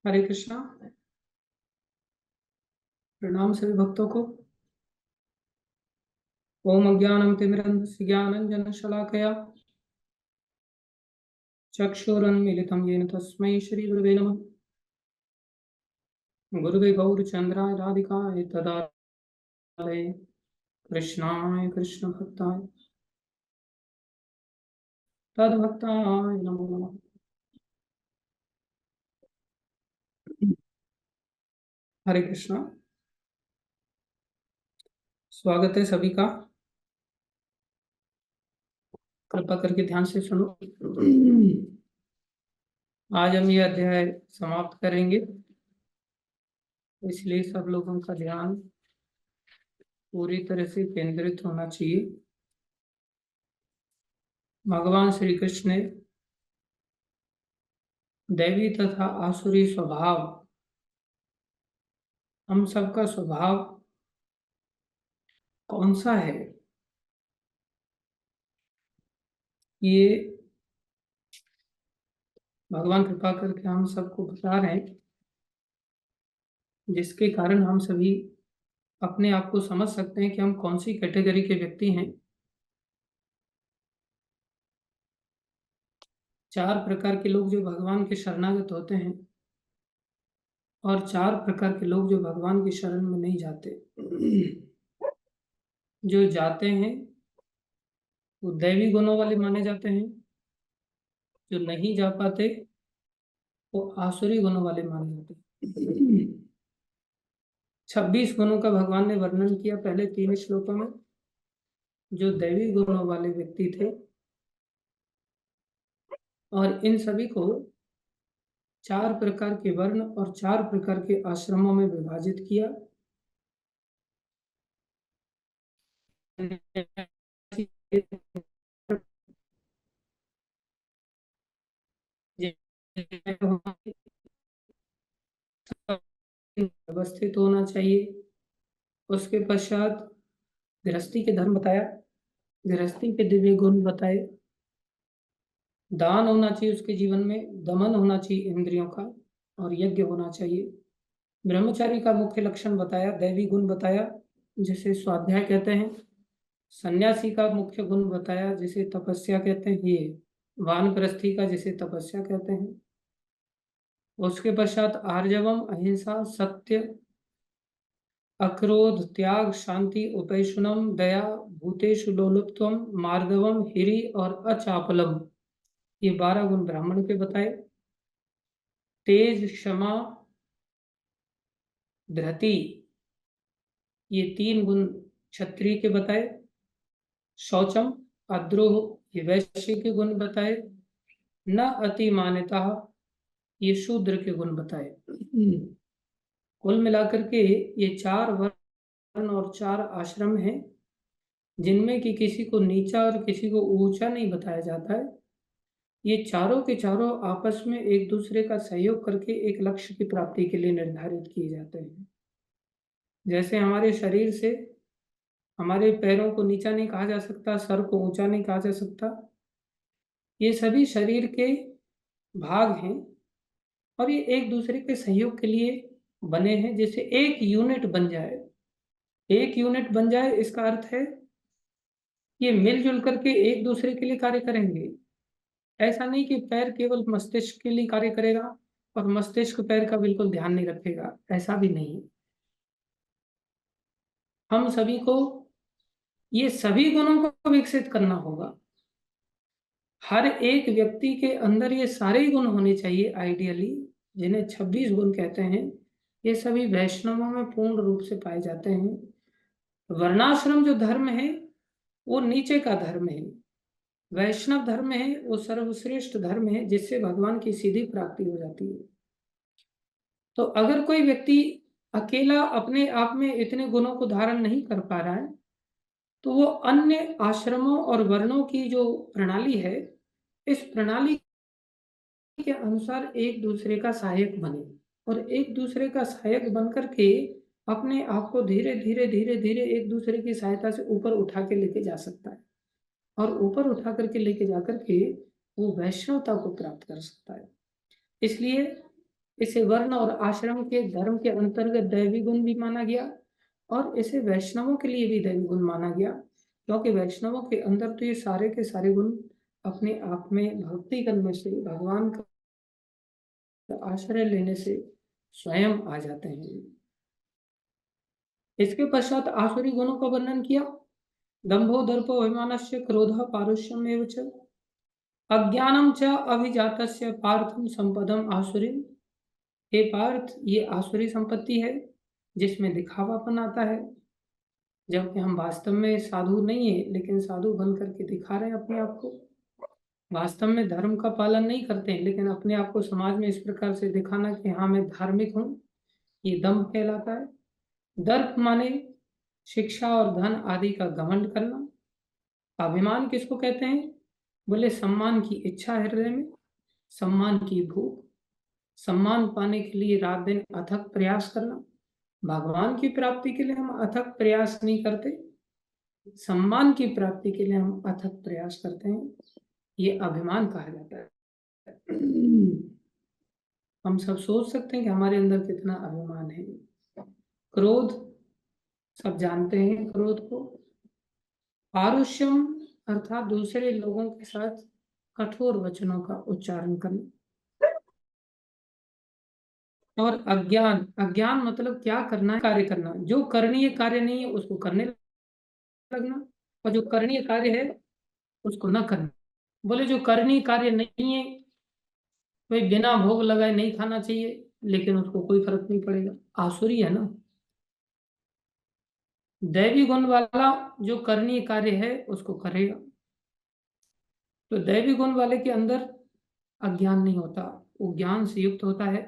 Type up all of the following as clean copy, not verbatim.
हरे कृष्णा। प्रणाम सभी भक्तों को। ओम अज्ञानम तिमिरन्धस्य ज्ञानाञ्जनशलाकया चक्षुरुन्मीलितं येन तस्मै श्रीगुरुवे नमः। गुरुवे गौरचन्द्राय राधिकाय तदालये कृष्णाय कृष्णभक्ताय तद्भक्ताय नमो नमः। हरे कृष्णा। स्वागत है सभी का। कृपा करके ध्यान से सुनो। आज हम ये अध्याय समाप्त करेंगे, इसलिए सब लोगों का ध्यान पूरी तरह से केंद्रित होना चाहिए। भगवान श्री कृष्ण ने दैवी तथा आसुरी स्वभाव, हम सबका स्वभाव कौन सा है, ये भगवान कृपा करके हम सबको बता रहे हैं, जिसके कारण हम सभी अपने आप को समझ सकते हैं कि हम कौन सी कैटेगरी के व्यक्ति हैं। 4 प्रकार के लोग जो भगवान के शरणागत होते हैं और 4 प्रकार के लोग जो भगवान की शरण में नहीं जाते। जो जाते हैं वो दैवी गुणों वाले माने जाते हैं, जो नहीं जा पाते वो आसुरी गुणों वाले माने जाते हैं। 26 गुणों का भगवान ने वर्णन किया पहले 3 श्लोकों में। जो दैवी गुणों वाले व्यक्ति थे, और इन सभी को 4 प्रकार के वर्ण और 4 प्रकार के आश्रमों में विभाजित किया। व्यवस्थित होना चाहिए। उसके पश्चात गृहस्थी के धर्म बताया, गृहस्थी के दिव्य गुण बताए। दान होना चाहिए उसके जीवन में, दमन होना चाहिए इंद्रियों का, और यज्ञ होना चाहिए। ब्रह्मचारी का मुख्य लक्षण बताया, दैवी गुण बताया जिसे स्वाध्याय कहते हैं। सन्यासी का मुख्य गुण बताया जिसे तपस्या कहते हैं, ये वानप्रस्थी का जिसे तपस्या कहते हैं। उसके पश्चात आर्जवम, अहिंसा, सत्य, अक्रोध, त्याग, शांति, उपैशुनम, दया, भूतेषु लोलुप्त्वम, मार्दवम, हिरि और अचापलम, ये 12 गुण ब्राह्मण के बताए। तेज, क्षमा, धृति, ये 3 गुण क्षत्रिय के बताए। शौचम, अद्रोह, ये वैश्य के गुण बताए। न अति मान्यता, ये शूद्र के गुण बताए। कुल मिलाकर के ये 4 वर्ण और 4 आश्रम हैं, जिनमें कि किसी को नीचा और किसी को ऊंचा नहीं बताया जाता है। ये चारों के चारों आपस में एक दूसरे का सहयोग करके एक लक्ष्य की प्राप्ति के लिए निर्धारित किए जाते हैं। जैसे हमारे शरीर से हमारे पैरों को नीचा नहीं कहा जा सकता, सर को ऊंचा नहीं कहा जा सकता, ये सभी शरीर के भाग हैं और ये एक दूसरे के सहयोग के लिए बने हैं, जैसे एक यूनिट बन जाए। एक यूनिट बन जाए इसका अर्थ है ये मिलजुल करके एक दूसरे के लिए कार्य करेंगे। ऐसा नहीं कि पैर केवल मस्तिष्क के लिए कार्य करेगा और मस्तिष्क पैर का बिल्कुल ध्यान नहीं रखेगा, ऐसा भी नहीं। हम सभी को ये सभी गुणों को विकसित करना होगा। हर एक व्यक्ति के अंदर ये सारे गुण होने चाहिए आइडियली, जिन्हें 26 गुण कहते हैं। ये सभी वैष्णवों में पूर्ण रूप से पाए जाते हैं। वर्णाश्रम जो धर्म है वो नीचे का धर्म है, वैष्णव धर्म है वो सर्वश्रेष्ठ धर्म है, जिससे भगवान की सीधी प्राप्ति हो जाती है। तो अगर कोई व्यक्ति अकेला अपने आप में इतने गुणों को धारण नहीं कर पा रहा है, तो वो अन्य आश्रमों और वर्णों की जो प्रणाली है, इस प्रणाली के अनुसार एक दूसरे का सहायक बने और एक दूसरे का सहायक बन करके अपने आप को धीरे धीरे धीरे धीरे एक दूसरे की सहायता से ऊपर उठा के लेके जा सकता है, और ऊपर उठा करके लेके जाकर के वो वैष्णवता को प्राप्त कर सकता है। इसलिए इसे वर्ण और आश्रम के धर्म के अंतर्गत दैवी गुण भी माना गया और इसे वैष्णवों के लिए भी दैवी गुण माना गया, क्योंकि वैष्णवों के अंदर तो ये सारे के सारे गुण अपने आप में भक्ति करने से, भगवान का आश्रय लेने से स्वयं आ जाते हैं। इसके पश्चात आसुरी गुणों का वर्णन किया। दंभो दर्पो अभिमानस्य क्रोधः पारुष्यमेव च अज्ञानम च अभिजातस्य पार्थम संपदम आसुरीम। हे पार्थ, ये आसुरी संपत्ति है जिसमें दिखावापन आता है, जबकि हम वास्तव में साधु नहीं है, लेकिन साधु बन करके दिखा रहे हैं अपने आप को। वास्तव में धर्म का पालन नहीं करते हैं, लेकिन अपने आप को समाज में इस प्रकार से दिखाना कि हाँ मैं धार्मिक हूँ, ये दंभ कहलाता है। दर्प माने शिक्षा और धन आदि का घमंड करना। अभिमान किसको कहते हैं? बोले सम्मान की इच्छा हृदय में, सम्मान की भूख, सम्मान पाने के लिए रात दिन अथक प्रयास करना। भगवान की प्राप्ति के लिए हम अथक प्रयास नहीं करते, सम्मान की प्राप्ति के लिए हम अथक प्रयास करते हैं, ये अभिमान कहा जाता है। हम सब सोच सकते हैं कि हमारे अंदर कितना अभिमान है। क्रोध, सब जानते हैं क्रोध को। पारुष्यम अर्थात दूसरे लोगों के साथ कठोर वचनों का उच्चारण करना। और अज्ञान, अज्ञान मतलब क्या करना है, कार्य करना। जो करणीय कार्य नहीं है उसको करने लगना, और जो करणीय कार्य है उसको न करना। बोले जो करणीय कार्य नहीं है, कोई बिना भोग लगाए नहीं खाना चाहिए, लेकिन उसको कोई फर्क नहीं पड़ेगा, आसुरी है ना। दैवी गुण वाला जो करणीय कार्य है उसको करेगा। तो दैवी गुण वाले के अंदर अज्ञान नहीं होता, वो ज्ञान से युक्त होता है।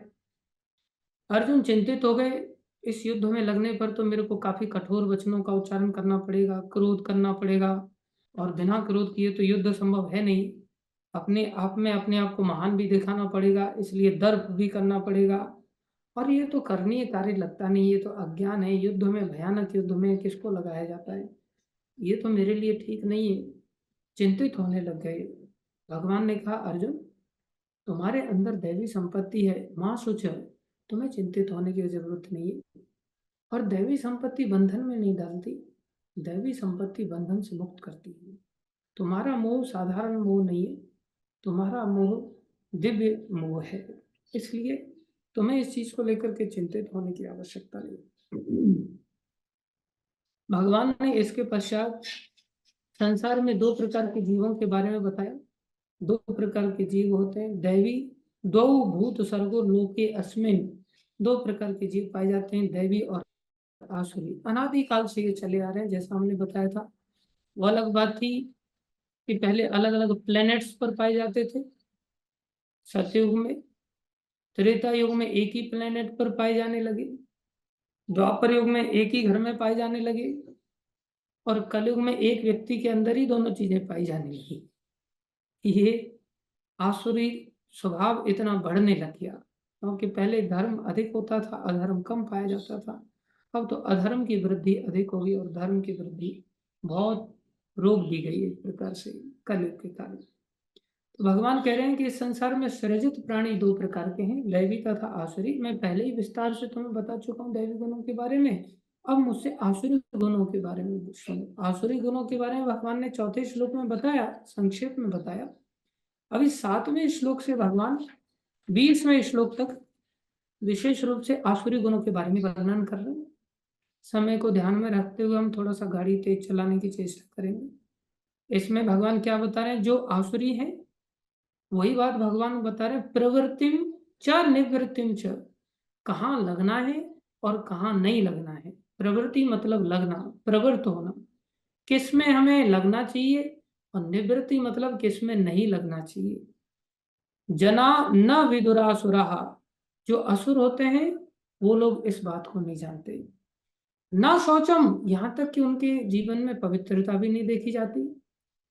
अर्जुन चिंतित हो गए, इस युद्ध में लगने पर तो मेरे को काफी कठोर वचनों का उच्चारण करना पड़ेगा, क्रोध करना पड़ेगा, और बिना क्रोध किए तो युद्ध संभव है नहीं। अपने आप में अपने आप को महान भी दिखाना पड़ेगा, इसलिए दर्प भी करना पड़ेगा। और ये तो करणीय कार्य लगता नहीं, ये तो अज्ञान है। युद्ध में, भयानक युद्ध में किसको लगाया जाता है? ये तो मेरे लिए ठीक नहीं है। चिंतित होने लग गए। भगवान ने कहा, अर्जुन तुम्हारे अंदर दैवी संपत्ति है, माँ शुच है, तुम्हें चिंतित होने की जरूरत नहीं है। और दैवी संपत्ति बंधन में नहीं डालती, दैवी संपत्ति बंधन से मुक्त करती है। तुम्हारा मोह साधारण मोह नहीं है, तुम्हारा मोह दिव्य मोह है, इसलिए तुम्हें इस चीज को लेकर के चिंतित होने की आवश्यकता नहीं। भगवान ने इसके पश्चात संसार में दो प्रकार के जीवों के बारे में बताया। दो प्रकार के जीव होते हैं, दैवी। दो भूत सर्गो लोके अस्मिन, दो प्रकार के जीव पाए जाते हैं, दैवी और आसुरी। अनादिकाल से ये चले आ रहे हैं, जैसा हमने बताया था। वो अलग बात थी कि पहले अलग अलग प्लैनेट्स पर पाए जाते थे सतयुग में, त्रेता युग में एक ही प्लैनेट पर पाए जाने लगे, द्वापर युग में एक ही घर में पाए जाने लगे, और कलयुग में एक व्यक्ति के अंदर ही दोनों चीजें पाई जाने लगी। ये आसुरी स्वभाव इतना बढ़ने लग गया, क्योंकि पहले धर्म अधिक होता था, अधर्म कम पाया जाता था। अब तो अधर्म की वृद्धि अधिक होगी और धर्म की वृद्धि बहुत रोक दी गई एक प्रकार से कलयुग के कारण। तो भगवान कह रहे हैं कि इस संसार में सृजित प्राणी दो प्रकार के हैं, दैवी तथा आसुरी। मैं पहले ही विस्तार से तुम्हें बता चुका हूँ दैवी गुणों के बारे में। अब मुझसे आसुरी गुणों के बारे में सुनो। आसुरी गुणों के बारे में भगवान ने चौथे श्लोक में बताया, संक्षेप में बताया। अभी 7वें श्लोक से भगवान 20वें श्लोक तक विशेष रूप से आसुरी गुणों के बारे में वर्णन कर रहे हैं। समय को ध्यान में रखते हुए हम थोड़ा सा गाड़ी तेज चलाने की चेष्टा करेंगे। इसमें भगवान क्या बता रहे हैं? जो आसुरी है वही बात भगवान बता रहे, प्रवृत्तिम च निवृत्तिम च, कहाँ लगना है और कहाँ नहीं लगना है। प्रवृत्ति मतलब लगना, प्रवृत्त होना, किसमें हमें लगना चाहिए, और निवृत्ति मतलब किसमें नहीं लगना चाहिए। जना न विदुरासुरा, जो असुर होते हैं वो लोग इस बात को नहीं जानते। न शौचम, यहाँ तक कि उनके जीवन में पवित्रता भी नहीं देखी जाती।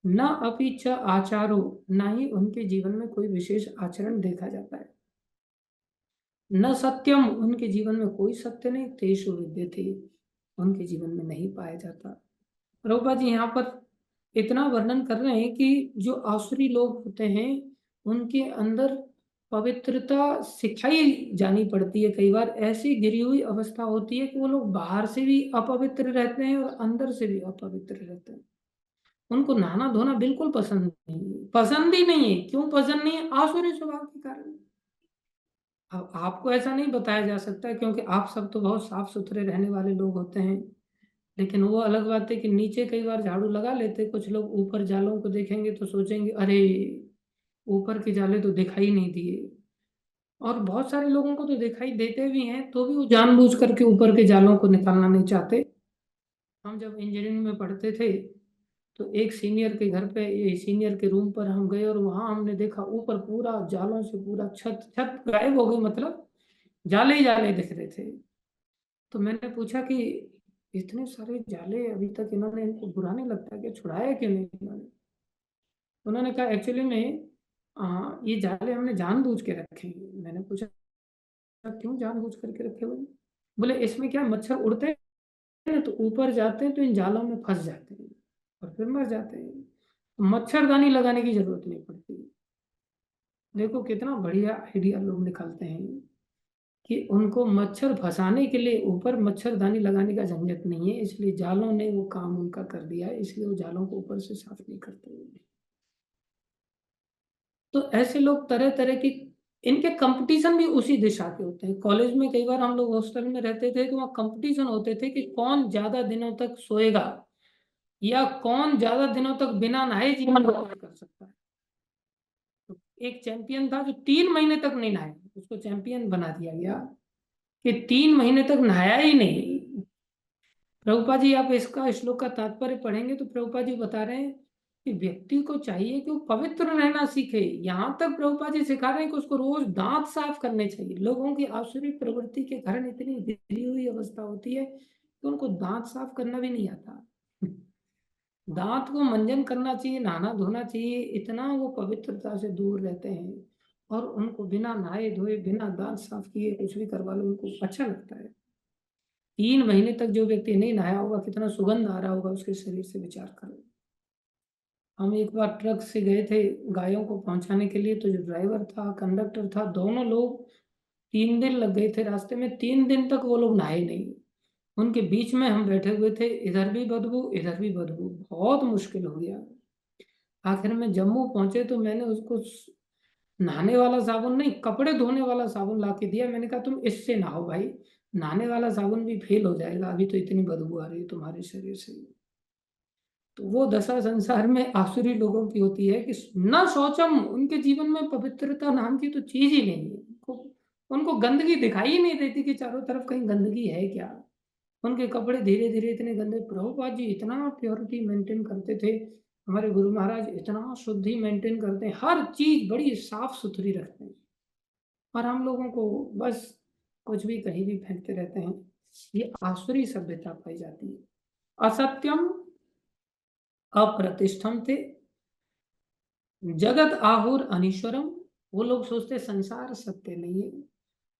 न अपि च आचारो, ना ही उनके जीवन में कोई विशेष आचरण देखा जाता है। न सत्यम, उनके जीवन में कोई सत्य नहीं। तेषु विद्यते, उनके जीवन में नहीं पाया जाता। प्रभुपाद जी यहाँ पर इतना वर्णन कर रहे हैं कि जो आसुरी लोग होते हैं उनके अंदर पवित्रता सिखाई जानी पड़ती है। कई बार ऐसी गिरी हुई अवस्था होती है कि वो लोग बाहर से भी अपवित्र रहते हैं और अंदर से भी अपवित्र रहते हैं। उनको नहाना धोना बिल्कुल पसंद नहीं है, पसंद ही नहीं है। क्यों पसंद नहीं है? आसुरी स्वभाव के कारण। अब आपको ऐसा नहीं बताया जा सकता क्योंकि आप सब तो बहुत साफ सुथरे रहने वाले लोग होते हैं। लेकिन वो अलग बात है कि नीचे कई बार झाड़ू लगा लेते कुछ लोग, ऊपर जालों को देखेंगे तो सोचेंगे अरे ऊपर के जाले तो दिखाई नहीं दिए। और बहुत सारे लोगों को तो दिखाई देते भी हैं तो भी वो जानबूझ करके ऊपर के जालों को निकालना नहीं चाहते। हम जब इंजीनियरिंग में पढ़ते थे तो एक सीनियर के घर पे, ये सीनियर के रूम पर हम गए और वहां हमने देखा ऊपर पूरा जालों से पूरा छत छत गायब हो गई, मतलब जाले ही जाले दिख रहे थे। तो मैंने पूछा कि इतने सारे जाले अभी तक इन्होंने, इनको बुरा नहीं लगता कि छुड़ाया क्यों नहीं इन्होंने? उन्होंने कहा एक्चुअली में ये जाले हमने जानबूझ के रखे हैं। मैंने पूछा क्यों जानबूझ करके रखे हुए? बोले इसमें क्या मच्छर उड़ते हैं तो ऊपर जाते हैं तो इन जालों में फंस जाते हैं और फिर मर जाते हैं, मच्छरदानी लगाने की जरूरत नहीं पड़ती। देखो कितना बढ़िया आइडिया लोग निकालते हैं कि उनको मच्छर फंसाने के लिए ऊपर मच्छरदानी लगाने का झंझट नहीं है, इसलिए जालों ने वो काम उनका कर दिया है, इसलिए वो जालों को ऊपर से साफ नहीं करते। तो ऐसे लोग तरह तरह की, इनके कंपटीशन भी उसी दिशा के होते हैं। कॉलेज में कई बार हम लोग हॉस्टल में रहते थे तो वहाँ कंपटीशन होते थे कि कौन ज्यादा दिनों तक सोएगा या कौन ज्यादा दिनों तक बिना नहाए जीवन यापन कर सकता है। तो एक चैंपियन था जो 3 महीने तक नहीं नहाया, उसको चैंपियन बना दिया गया कि 3 महीने तक नहाया ही नहीं। प्रभुपा जी आप इसका श्लोक का तात्पर्य पढ़ेंगे तो प्रभुपा जी बता रहे हैं कि व्यक्ति को चाहिए कि वो पवित्र रहना सीखे। यहाँ तक प्रभुपा जी सिखा रहे हैं कि उसको रोज दांत साफ करने चाहिए। लोगों की आसुरी प्रवृत्ति के कारण इतनी गिरी हुई अवस्था होती है कि उनको दांत साफ करना भी नहीं आता। दांत को मंजन करना चाहिए, नहाना धोना चाहिए, इतना वो पवित्रता से दूर रहते हैं। और उनको बिना नहाए धोए, बिना दांत साफ किए कुछ भी करवा लो उनको अच्छा लगता है। 3 महीने तक जो व्यक्ति नहीं नहाया होगा कितना सुगंध आ रहा होगा उसके शरीर से, विचार करो। हम एक बार ट्रक से गए थे गायों को पहुंचाने के लिए, तो जो ड्राइवर था कंडक्टर था दोनों लोग, 3 दिन लग गए थे रास्ते में, 3 दिन तक वो लोग नहाए नहीं। उनके बीच में हम बैठे हुए थे, इधर भी बदबू इधर भी बदबू, बहुत मुश्किल हो गया। आखिर में जम्मू पहुंचे तो मैंने उसको नहाने वाला साबुन नहीं, कपड़े धोने वाला साबुन ला के दिया। मैंने कहा तुम इससे नहाओ भाई, नहाने वाला साबुन भी फेल हो जाएगा, अभी तो इतनी बदबू आ रही है तुम्हारे शरीर से। तो वो दशा संसार में आसुरी लोगों की होती है कि न शौचम, उनके जीवन में पवित्रता नाम की तो चीज ही नहीं है। उनको गंदगी दिखाई ही नहीं देती कि चारों तरफ कहीं गंदगी है क्या। उनके कपड़े धीरे धीरे इतने गंदे। प्रभुपाद जी इतना प्योरिटी मेंटेन करते थे, हमारे गुरु महाराज इतना शुद्धि मेंटेन करते हैं, हर चीज बड़ी साफ सुथरी रखते हैं। और हम लोगों को बस कुछ भी कहीं भी फेंकते रहते हैं। ये आसुरी सभ्यता पाई जाती है। असत्यम अप्रतिष्ठम थे जगत आहुर अनीश्वरम। वो लोग सोचते संसार सत्य नहीं है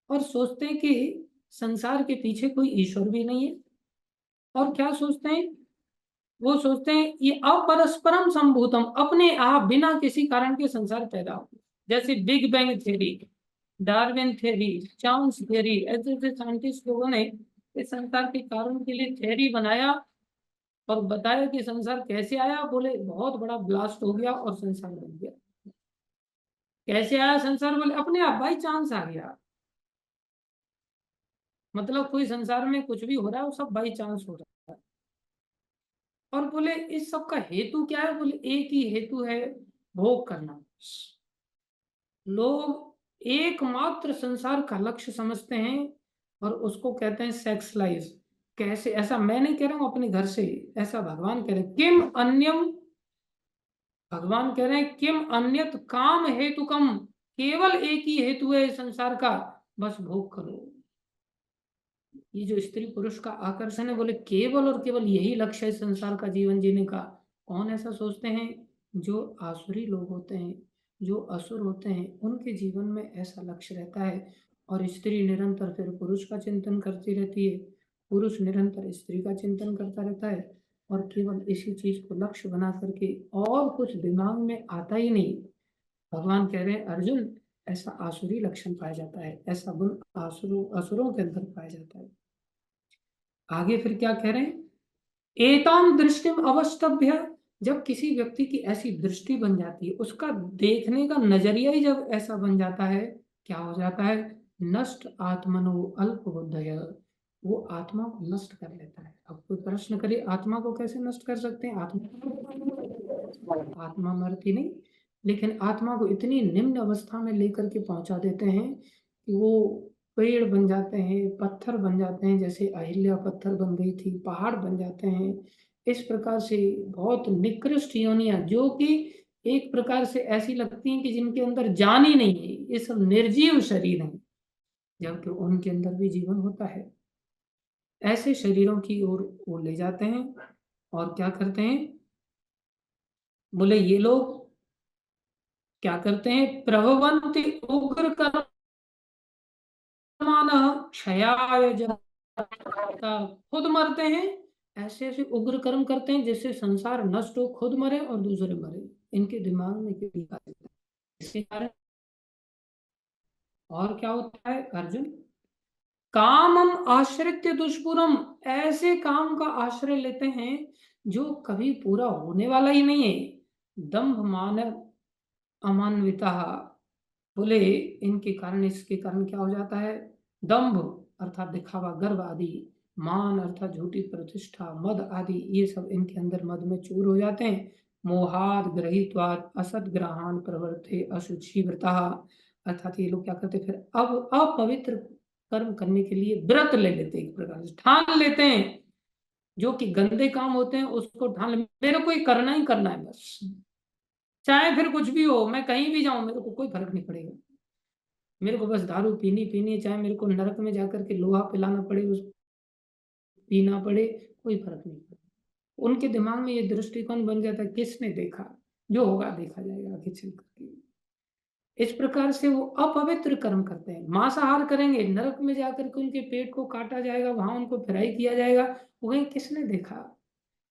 और सोचते हैं कि संसार के पीछे कोई ईश्वर भी नहीं है। और क्या सोचते हैं? वो सोचते हैं ये अपरस्परम संभूतम, अपने आप बिना किसी कारण के संसार पैदा हो। जैसे big bang theory, Darwin theory, Charles theory, ऐसे ऐसे साइंटिस्ट लोगों ने इस संसार के कारण के लिए थ्योरी बनाया और बताया कि संसार कैसे आया। बोले बहुत बड़ा ब्लास्ट हो गया और संसार बन गया। कैसे आया संसार? बोले अपने आप बाई चांस आ गया। मतलब कोई संसार में कुछ भी हो रहा है वो सब बाई चांस हो रहा है। और बोले इस सब का हेतु क्या है? बोले एक ही हेतु है, भोग करना। लोग एकमात्र संसार का लक्ष्य समझते हैं और उसको कहते हैं सेक्स लाइफ। कैसे? ऐसा मैं नहीं कह रहा हूं अपने घर से, ऐसा भगवान कह रहे हैं किम अन्यम। भगवान कह रहे हैं किम अन्यत काम हेतु कम, केवल एक ही हेतु है इस संसार का, बस भोग करो। ये जो स्त्री पुरुष का आकर्षण है, बोले केवल और केवल यही लक्ष्य है संसार का जीवन जीने का। कौन ऐसा सोचते हैं? जो आसुरी लोग होते हैं, जो असुर होते हैं, उनके जीवन में ऐसा लक्ष्य रहता है। और स्त्री निरंतर फिर पुरुष का चिंतन करती रहती है, पुरुष निरंतर स्त्री का चिंतन करता रहता है। और केवल इसी चीज को लक्ष्य बना करके और कुछ दिमाग में आता ही नहीं। भगवान कह रहे हैं अर्जुन ऐसा आसुरी लक्षण पाया जाता है, ऐसा गुण असुरों के अंदर पाया जाता है। आगे फिर क्या कह रहे हैं, एताम दृष्टिम अवस्तभ्य, जब किसी व्यक्ति की ऐसी दृष्टि बन जाती है, उसका देखने का नजरिया ही जब ऐसा बन जाता है, क्या हो जाता है, नष्ट आत्मनो अल्प बुद्धय, वो आत्मा को नष्ट कर लेता है। अब कोई प्रश्न करे आत्मा को कैसे नष्ट कर सकते हैं, आत्मा मरती नहीं, लेकिन आत्मा को इतनी निम्न अवस्था में लेकर के पहुंचा देते हैं कि वो पेड़ बन जाते हैं, पत्थर बन जाते हैं, जैसे अहिल्या पत्थर बन गई थी, पहाड़ बन जाते हैं। इस प्रकार से बहुत निकृष्ट योनियां, जो कि एक प्रकार से ऐसी लगती हैं कि जिनके अंदर जान ही नहीं है, ये सब निर्जीव शरीर हैं, जबकि उनके अंदर भी जीवन होता है। ऐसे शरीरों की ओर वो ले जाते हैं और क्या करते हैं, बोले ये लोग क्या करते हैं, प्रभवंती उग्र कर्माणः क्षयाय जगता, खुद मरते हैं, ऐसे ऐसे उग्र कर्म करते हैं जिससे संसार नष्ट हो, खुद मरे और दूसरे मरे। इनके दिमाग में क्या, इसके कारण और क्या होता है अर्जुन, कामम आश्रित्य दुष्पुरम, ऐसे काम का आश्रय लेते हैं जो कभी पूरा होने वाला ही नहीं है। दंभ मान अमान्विता, बोले इनके कारण, इसके कारण क्या हो जाता है, दंभ अर्थात दिखावा, गर्व आदि, मान अर्थात झूठी प्रतिष्ठा, मद आदि, ये सब इनके अंदर मद में चूर हो जाते हैं। मोहाद ग्रहीत्वाद असद ग्रहान प्रवृत्ति अशुचि व्रता, अर्थात ये लोग क्या करते हैं, फिर अब अपवित्र कर्म करने के लिए व्रत ले लेते हैं, एक प्रकार से ठान लेते हैं, जो कि गंदे काम होते हैं उसको ठान ले, मेरे को ये करना ही करना है बस, चाहे फिर कुछ भी हो, मैं कहीं भी जाऊं मेरे को कोई फर्क नहीं पड़ेगा, मेरे को बस दारू पीनी पीनी है, चाहे मेरे को नरक में जाकर के लोहा पिलाना पड़े, उस पीना पड़े, कोई फर्क नहीं पड़ता। उनके दिमाग में ये दृष्टिकोण बन जाता है, किसने देखा, जो होगा देखा जाएगा आगे चल करके। इस प्रकार से वो अपवित्र कर्म करते हैं, मांसाहार करेंगे, नरक में जाकर के उनके पेट को काटा जाएगा, वहां उनको फ्राई किया जाएगा, वो कहीं किसने देखा।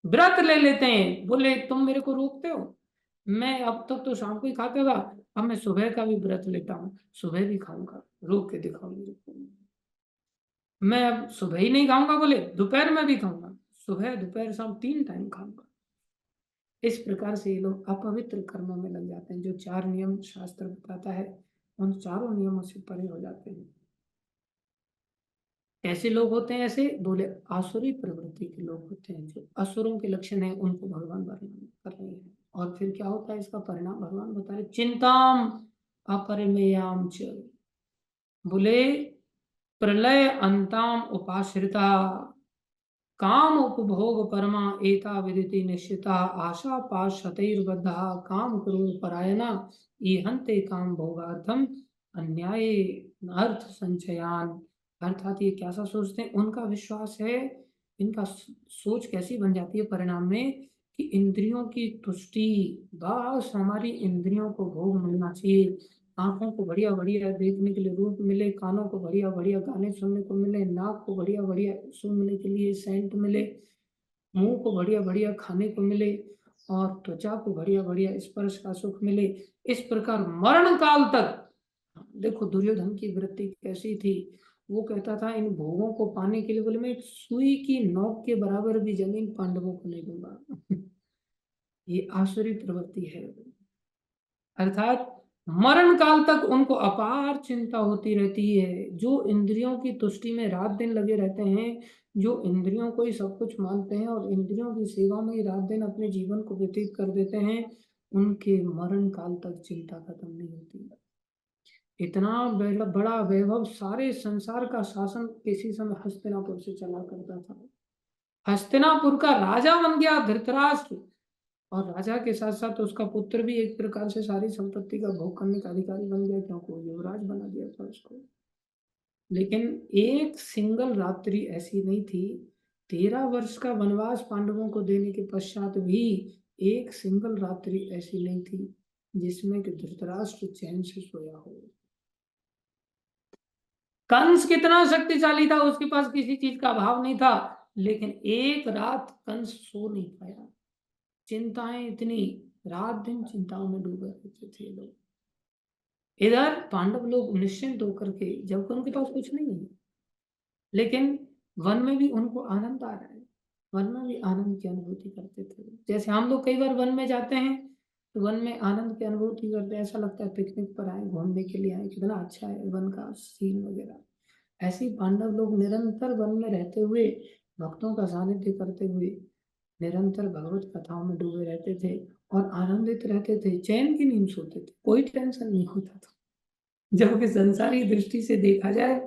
व्रत ले लेते हैं, बोले तुम मेरे को रोकते हो, मैं अब तक तो शाम को ही खाता था, अब मैं सुबह का भी व्रत लेता हूँ, सुबह भी खाऊंगा, रोक के दिखाओ मेरे को, मैं अब सुबह ही नहीं खाऊंगा, बोले दोपहर में भी खाऊंगा, सुबह दोपहर शाम 3 टाइम खाऊंगा। इस प्रकार से ये लोग अपवित्र कर्मों में लग जाते हैं, जो 4 नियम शास्त्र बताता है, उन चारों नियमों से परे हो जाते हैं। कैसे लोग होते हैं ऐसे, बोले आसुरी प्रवृत्ति के लोग होते हैं, जो असुरों के लक्षण है उनको भगवान वर्णन कर रहे हैं। और फिर क्या होता है इसका परिणाम भगवान बता रहे, चिंताम अपरिमेयाम च, बोले प्रलय अंताम उपाश्रिता, काम उपभोग परमा एता विदिति निश्चिता, आशा पाश शतैर्बद्धा काम क्रोध परायणा, ईहन्ते काम भोगार्थम अन्याय अर्थ संचयान, अर्थात ये कैसा सोचते हैं, उनका विश्वास है, इनका सोच कैसी बन जाती है परिणाम में, कि इंद्रियों की तुष्टि, बस हमारी इंद्रियों को भोग मिलना चाहिए, आंखों को बढ़िया बढ़िया देखने के लिए रूप मिले, कानों को बढ़िया बढ़िया गाने सुनने को मिले, नाक को बढ़िया बढ़िया सूंघने के लिए सेंट मिले, मुंह को बढ़िया बढ़िया खाने को मिले, और त्वचा को बढ़िया बढ़िया स्पर्श का सुख मिले। इस प्रकार मरण काल तक, देखो दुर्योधन की वृत्ति कैसी थी, वो कहता था इन भोगों को पाने के लिए, बोले मैं सुई की नोक के बराबर भी जमीन पांडवों को नहीं दूंगा। ये आसुरी प्रवृत्ति है, अर्थात मरण काल तक उनको अपार चिंता होती रहती है, जो इंद्रियों की तुष्टि में रात दिन लगे रहते हैं, जो इंद्रियों को ही सब कुछ मानते हैं और इंद्रियों की सेवा में ही रात दिन अपने जीवन को व्यतीत कर देते हैं, उनके मरण काल तक चिंता खत्म नहीं होती। इतना बड़ा वैभव, सारे संसार का शासन किसी समय हस्तिनापुर से चला करता था, हस्तिनापुर का राजा बन गया धृतराष्ट्र, और राजा के साथ साथ उसका पुत्र भी एक प्रकार से सारी संपत्ति का भोग करने का अधिकारी बन गया, क्योंकि वो युवराज बना दिया था उसको। लेकिन एक सिंगल रात्रि ऐसी नहीं थी, 13 वर्ष का वनवास पांडवों को देने के पश्चात भी एक सिंगल रात्रि ऐसी नहीं थी जिसमें कि धृतराष्ट्र चैन से सोया हो। कंस कितना शक्तिशाली था, उसके पास किसी चीज का अभाव नहीं था, लेकिन एक रात कंस सो नहीं पाया, चिंताएं इतनी, रात दिन चिंताओं में डूबे रहते थे लोग। इधर पांडव लोग निश्चिंत होकर के, जब उनके पास कुछ नहीं है, लेकिन वन में भी उनको आनंद आ रहा है, वन में भी आनंद की अनुभूति करते थे। जैसे हम लोग कई बार वन में जाते हैं तो वन में आनंद की अनुभूति करते हैं, ऐसा लगता है पिकनिक पर आए, घूमने के लिए आए, कितना अच्छा है वन का सीन वगैरह। ऐसे ही पांडव लोग निरंतर वन में रहते हुए, भक्तों का सानिध्य करते हुए, निरंतर भगवत कथाओं में डूबे रहते थे और आनंदित रहते थे, चैन की नींद सोते थे, कोई टेंशन नहीं होता था। जबकि संसारी दृष्टि से देखा जाए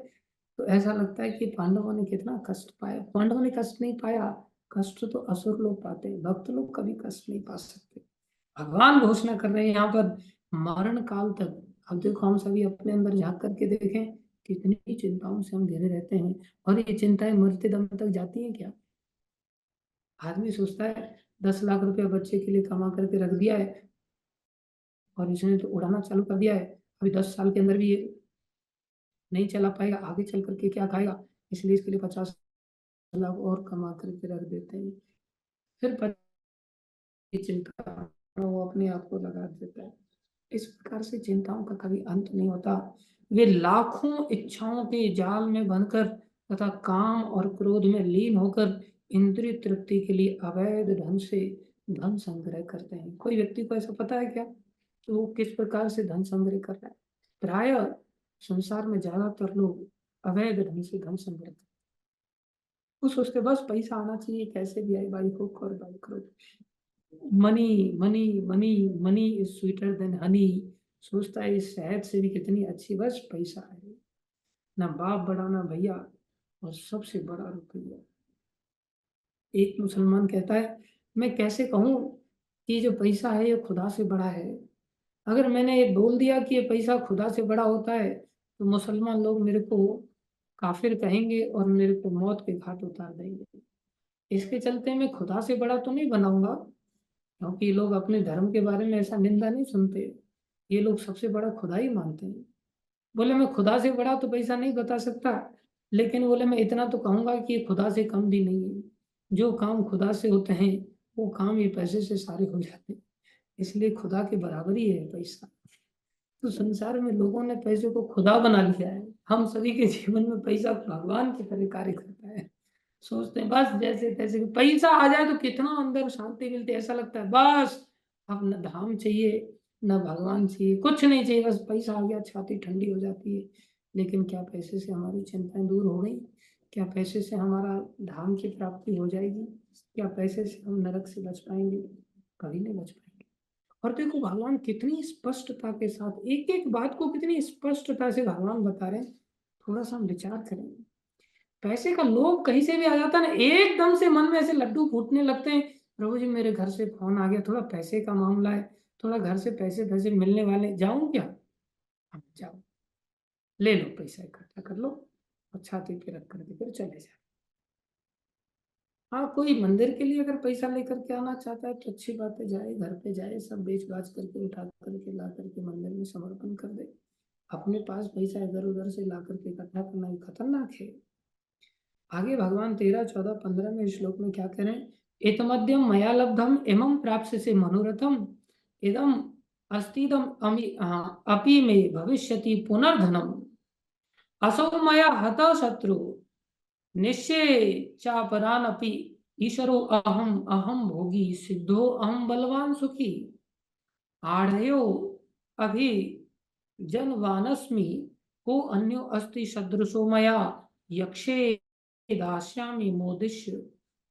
तो ऐसा लगता है कि पांडवों ने कितना कष्ट पाया। पांडवों ने कष्ट नहीं पाया, कष्ट तो असुर लोग पाते हैं, भक्त लोग कभी कष्ट नहीं पा सकते। भगवान घोषणा कर रहे हैं यहाँ पर, मरण काल तक। अब देखो, हम सभी अपने अंदर झांक करके देखें, कितनी चिंताओं से हम घिरे रहते हैं, और ये चिंताएं मरते दम तक जाती हैं क्या? आदमी सोचता है 10 लाख रुपया बच्चे के लिए कमा करके रख दिया है, और इसने तो उड़ाना चालू कर दिया है, अभी 10 साल के अंदर भी ये नहीं चला पाएगा, आगे चल करके क्या खाएगा, इसलिए इसके लिए 50 लाख और कमा करके रख देते हैं। फिर चिंता वो अपने आप को लगा देता है। इस प्रकार से चिंताओं का कभी अंत नहीं होता। वे लाखों इच्छाओं के जाल में बनकर तथा काम और क्रोध में लीन होकर इंद्रिय तृप्ति के लिए अवैध ढंग से धन संग्रह करते हैं। कोई व्यक्ति को ऐसा पता है क्या कि वो किस प्रकार से धन संग्रह कर रहा है? प्राय संसार में ज्यादातर लोग अवैध ढंग से धन संग्रह करते हैं। वो सोचते बस पैसा आना चाहिए, कैसे भी आए, बाई हुक और by crook. Money money money money is sweeter than Honey. सोचता है इस शहद से भी कितनी अच्छी, बस पैसा है। ना बाप बड़ा ना भैया, और सबसे बड़ा रुपया। एक मुसलमान कहता है, मैं कैसे कहूँ कि जो पैसा है ये खुदा से बड़ा है। अगर मैंने ये बोल दिया कि ये पैसा खुदा से बड़ा होता है तो मुसलमान लोग मेरे को काफिर कहेंगे और मेरे को मौत के घाट उतार देंगे। इसके चलते मैं खुदा से बड़ा तो नहीं बनाऊंगा, क्योंकि ये लोग अपने धर्म के बारे में ऐसा निंदा नहीं सुनते, ये लोग सबसे बड़ा खुदा ही मानते हैं। बोले मैं खुदा से बड़ा तो पैसा नहीं बता सकता, लेकिन बोले मैं इतना तो कहूंगा कि ये खुदा से कम भी नहीं है। जो काम खुदा से होते हैं वो काम ये पैसे से सारे हो जाते हैं, इसलिए खुदा के बराबर ही है पैसा। तो संसार में लोगों ने पैसे को खुदा बना लिया है। हम सभी के जीवन में पैसा भगवान की तरह कार्य करता है। सोचते हैं बस जैसे तैसे पैसा आ जाए तो कितना अंदर शांति मिलती है, ऐसा लगता है बस अब न धाम चाहिए न भगवान चाहिए, कुछ नहीं चाहिए, बस पैसा आ गया छाती ठंडी हो जाती है। लेकिन क्या पैसे से हमारी चिंताएं दूर हो गई? क्या पैसे से हमारा धाम की प्राप्ति हो जाएगी? क्या पैसे से हम नरक से बच पाएंगे? कभी नहीं बच पाएंगे। और देखो भगवान कितनी स्पष्टता के साथ एक एक बात को कितनी स्पष्टता से भगवान बता रहे हैं। थोड़ा सा हम विचार करेंगे। पैसे का लोभ कहीं से भी आ जाता है ना, एकदम से मन में ऐसे लड्डू फूटने लगते हैं, प्रभु जी मेरे घर से फोन आ गया, थोड़ा पैसे का मामला है, थोड़ा घर से पैसे पैसे मिलने वाले, जाऊं क्या? हाँ जाओ, ले लो पैसा इकट्ठा कर लो और छाती पे रख करके फिर चले जाओ। हाँ, कोई मंदिर के लिए अगर पैसा लेकर के आना चाहता है तो अच्छी बात है, जाए घर पे जाए, सब बेच बाच करके उठा करके ला करके मंदिर में समर्पण कर दे। अपने पास पैसा इधर उधर से ला करके इकट्ठा करना ही खतरनाक है। आगे भगवान 13, 14, 15 में श्लोक में क्या कह रहे हैं? एतमद्यम मया लब्धम इमं प्राप्स्य से मनोरथम इदम अस्तिदम अपि में भविष्यति पुनर्धनम असौ मया हत शत्रु निश्चय चापरान अपि ईश्वरो अहम अहम भोगी सिद्धो अहम बलवान सुखी आढ़यो अभि जनवानस्मि को अन्यो अस्ति सदृशो मया यक्षे दास्यामि मोदिष्य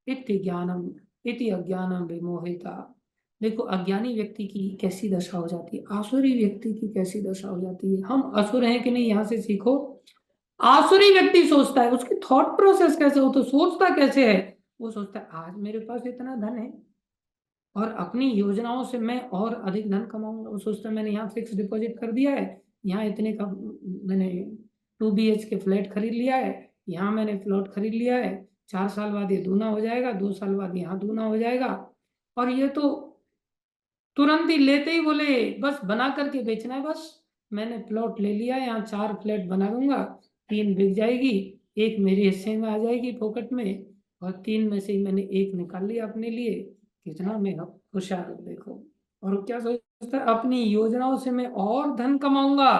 इति ज्ञानम इति अज्ञानम विमोहिता। देखो अज्ञानी व्यक्ति की कैसी दशा हो जाती है, आसुरी व्यक्ति की कैसी दशा हो जाती है। हम असुर हैं कि नहीं, यहाँ से सीखो। आसुरी व्यक्ति सोचता है, उसकी थॉट प्रोसेस कैसे हो, तो सोचता कैसे है? वो सोचता है आज मेरे पास इतना धन है और अपनी योजनाओं से मैं और अधिक धन कमाऊंगा। वो सोचता है मैंने यहाँ फिक्स डिपॉजिट कर दिया है, यहाँ इतने का मैंने 2 BHK फ्लैट खरीद लिया है, यहाँ मैंने प्लॉट खरीद लिया है, 4 साल बाद ये दूना हो जाएगा, 2 साल बाद यहाँ दूना हो जाएगा। और ये तो तुरंत ही लेते ही बोले बस बना करके बेचना है, बस मैंने प्लॉट ले लिया है, यहाँ 4 फ्लैट बना दूंगा, 3 बिक जाएगी, एक मेरे हिस्से में आ जाएगी पॉकेट में, और 3 में से ही मैंने एक निकाल लिया अपने लिए। कितना मैं खुशहाल हूँ देखो। और क्या सोच सोचता है अपनी योजनाओं से मैं और धन कमाऊंगा,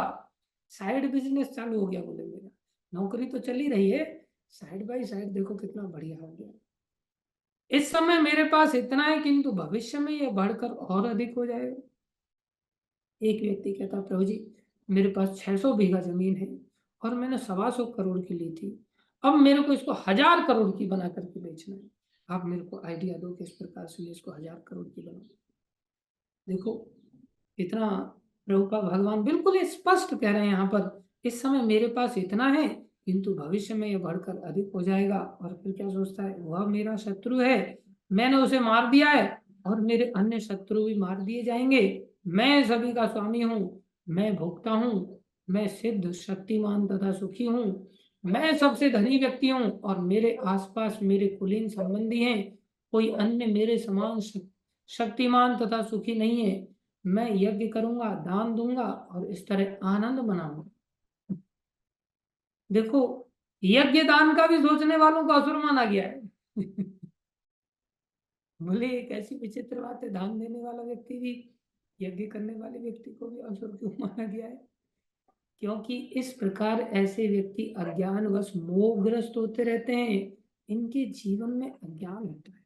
साइड बिजनेस चालू हो गया। बोले मेरा नौकरी तो चली रही है, साइड बाय साइड देखो कितना बढ़िया हो गया। इस समय मेरे पास इतना है, किंतु भविष्य में यह बढ़कर और अधिक हो जाएगा। एक व्यक्ति कहता, प्रभु जी मेरे पास 600 बीघा जमीन है और मैंने 125 करोड़ की ली थी, अब मेरे को इसको 1000 करोड़ की बना करके बेचना है। आप मेरे को आइडिया दो किस प्रकार से मैं इसको 1000 करोड़ की बनाऊं। देखो इतना प्रभु का भगवान बिल्कुल स्पष्ट कह रहे हैं यहाँ पर, इस समय मेरे पास इतना है किंतु भविष्य में यह बढ़कर अधिक हो जाएगा। और फिर क्या सोचता है, वह मेरा शत्रु है, मैंने उसे मार दिया है और मेरे अन्य शत्रु भी मार दिए जाएंगे। मैं सभी का स्वामी हूँ, मैं भोक्ता हूँ, मैं सिद्ध शक्तिमान तथा सुखी हूँ, मैं सबसे धनी व्यक्ति हूँ और मेरे आसपास मेरे कुलीन संबंधी हैं, कोई अन्य मेरे समान शक्तिमान तथा सुखी नहीं है। मैं यज्ञ करूंगा, दान दूंगा और इस तरह आनंद मनाऊंगा। देखो यज्ञ दान का भी सोचने वालों को असुर माना गया है। बोले एक ऐसी विचित्र बात है, दान देने वाला व्यक्ति भी यज्ञ करने वाले व्यक्ति को भी असुर क्यों माना गया है? क्योंकि इस प्रकार ऐसे व्यक्ति अज्ञानवश मोहग्रस्त होते रहते हैं, इनके जीवन में अज्ञान होता है।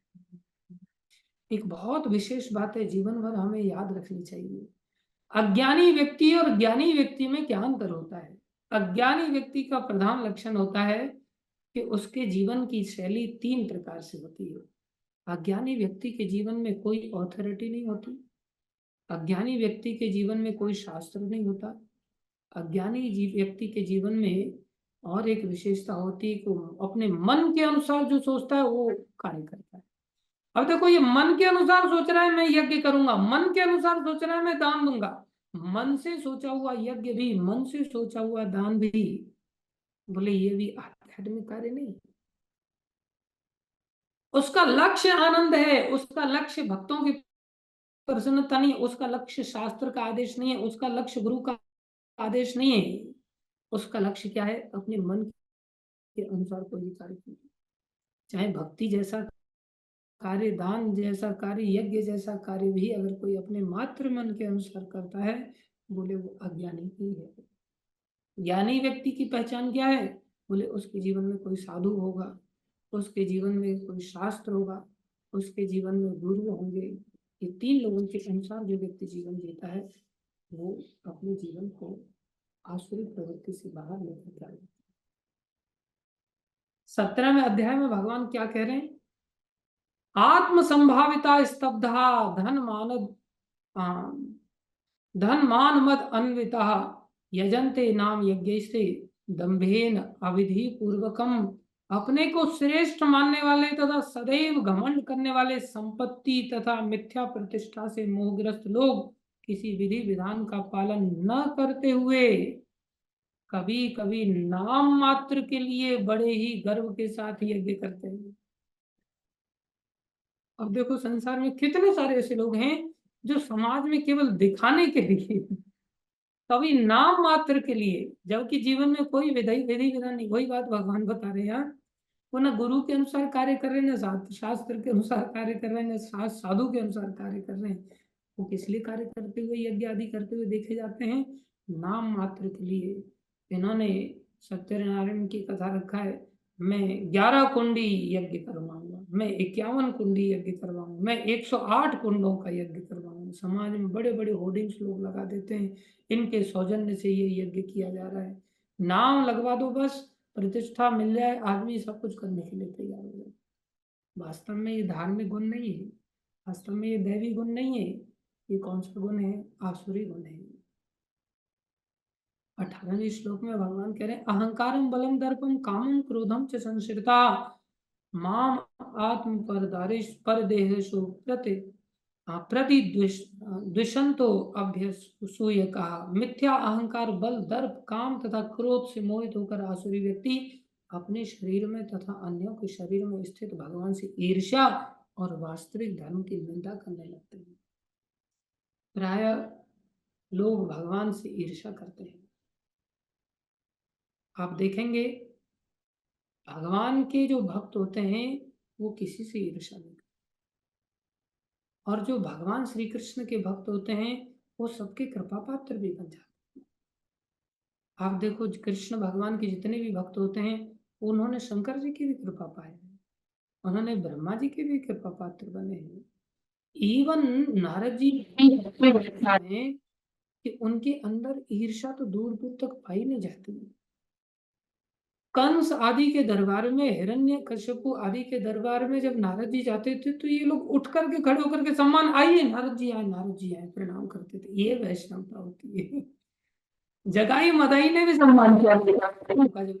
एक बहुत विशेष बात है, जीवन भर हमें याद रखनी चाहिए। अज्ञानी व्यक्ति और ज्ञानी व्यक्ति में क्या अंतर होता है? अज्ञानी व्यक्ति का प्रधान लक्षण होता है कि उसके जीवन की शैली 3 प्रकार से होती है। अज्ञानी व्यक्ति के जीवन में कोई ऑथोरिटी नहीं होती, अज्ञानी व्यक्ति के जीवन में कोई शास्त्र नहीं होता, अज्ञानी व्यक्ति के जीवन में और एक विशेषता होती है कि वो अपने मन के अनुसार जो सोचता है वो कार्य करता है। अब देखो ये मन के अनुसार सोच रहा है मैं यज्ञ करूंगा, मन के अनुसार सोच रहा है मैं दान दूंगा, मन से सोचा हुआ यज्ञ भी, मन से सोचा हुआ दान भी, बोले ये भी आध्यात्मिक कार्य नहीं। उसका लक्ष्य आनंद है, उसका लक्ष्य भक्तों की प्रसन्नता नहीं, उसका लक्ष्य शास्त्र का आदेश नहीं है, उसका लक्ष्य गुरु का आदेश नहीं है। उसका लक्ष्य क्या है? अपने मन के अनुसार कोई भी कार्य कीजिए, चाहे भक्ति जैसा कार्य, दान जैसा कार्य, यज्ञ जैसा कार्य भी अगर कोई अपने मात्र मन के अनुसार करता है, बोले वो अज्ञानी ही है। ज्ञानी व्यक्ति की पहचान क्या है? बोले उसके जीवन में कोई साधु होगा, उसके जीवन में कोई शास्त्र होगा, उसके जीवन में गुरु होंगे। ये 3 लोगों के अनुसार जो व्यक्ति जीवन जीता है वो अपने जीवन को आसुरी प्रवृत्ति से बाहर लेकर के आएगा। 17वें अध्याय में भगवान क्या कह रहे हैं? आत्म संभाविता स्तब्धा धन मानव धन मान मद अन्विता यजन्ते नाम यज्ञैस्ते दंभेन अविधि पूर्वकम। अपने को श्रेष्ठ मानने वाले तथा सदैव घमंड करने वाले, संपत्ति तथा मिथ्या प्रतिष्ठा से मोहग्रस्त लोग किसी विधि विधान का पालन न करते हुए कभी कभी नाम मात्र के लिए बड़े ही गर्व के साथ यज्ञ करते हैं। अब देखो संसार में कितने सारे ऐसे लोग हैं जो समाज में केवल दिखाने के लिए, कभी नाम मात्र के लिए, जबकि जीवन में कोई विधि विधान नहीं। वही बात भगवान बता रहे हैं यार, वो ना गुरु के अनुसार कार्य कर रहे हैं, ना शास्त्र के अनुसार कार्य कर रहे हैं, ना साधु के अनुसार कार्य कर रहे हैं। वो किस लिए कार्य करते हुए, यज्ञ आदि करते हुए देखे जाते हैं? नाम मात्र के लिए। इन्होंने सत्यनारायण की कथा रखा है, मैं 11 कुंडी यज्ञ करवाऊंगा, मैं 51 कुंडी यज्ञ करवाऊंगा, मैं 108 कुंडों का यज्ञ करवाऊंगा। समाज में बड़े बड़े होर्डिंग्स लोग लगा देते हैं, इनके सौजन्य से ये यज्ञ किया जा रहा है। नाम लगवा दो बस, प्रतिष्ठा मिल जाए, आदमी सब कुछ करने के लिए तैयार हो जाए। वास्तव में ये धार्मिक गुण नहीं है, वास्तव में ये दैवी गुण नहीं है, ये कौन सा गुण है? आसुरी गुण है। 18वें श्लोक में भगवान कह रहे हैं, अहंकारम बलम दर्पम कामम क्रोधम च संश्रिता माम आत्म परदेहेषु द्विषंतो अभ्यसूय कहा। मिथ्या अहंकार, बल, दर्प, काम तथा क्रोध से मोहित होकर आसुरी व्यक्ति अपने शरीर में तथा अन्यों के शरीर में स्थित भगवान से ईर्ष्या और वास्तविक धर्म की निंदा करने लगते हैं। प्राय लोग भगवान से ईर्ष्या करते हैं। आप देखेंगे भगवान के जो भक्त होते हैं वो किसी से ईर्ष्या नहीं करते, और जो भगवान श्री कृष्ण के भक्त होते हैं वो सबके कृपा पात्र भी बन जाते हैं। आप देखो कृष्ण भगवान के जितने भी भक्त होते हैं उन्होंने शंकर जी की भी कृपा पाए हैं, उन्होंने ब्रह्मा जी के भी कृपा पात्र बने हैं। इवन नारद जी हैं कि उनके अंदर ईर्ष्या तो दूर दूर तक पाई नहीं जाती। कंस आदि के दरबार में, हिरण्यकश्यपु आदि के दरबार में जब नारद जी जाते थे तो ये लोग उठ करके खड़े होकर के सम्मान, आइए नारद जी आए, नारद जी आए, प्रणाम करते थे। ये वैष्णवता होती है। जगाई मदाई ने भी सम्मान किया भगवान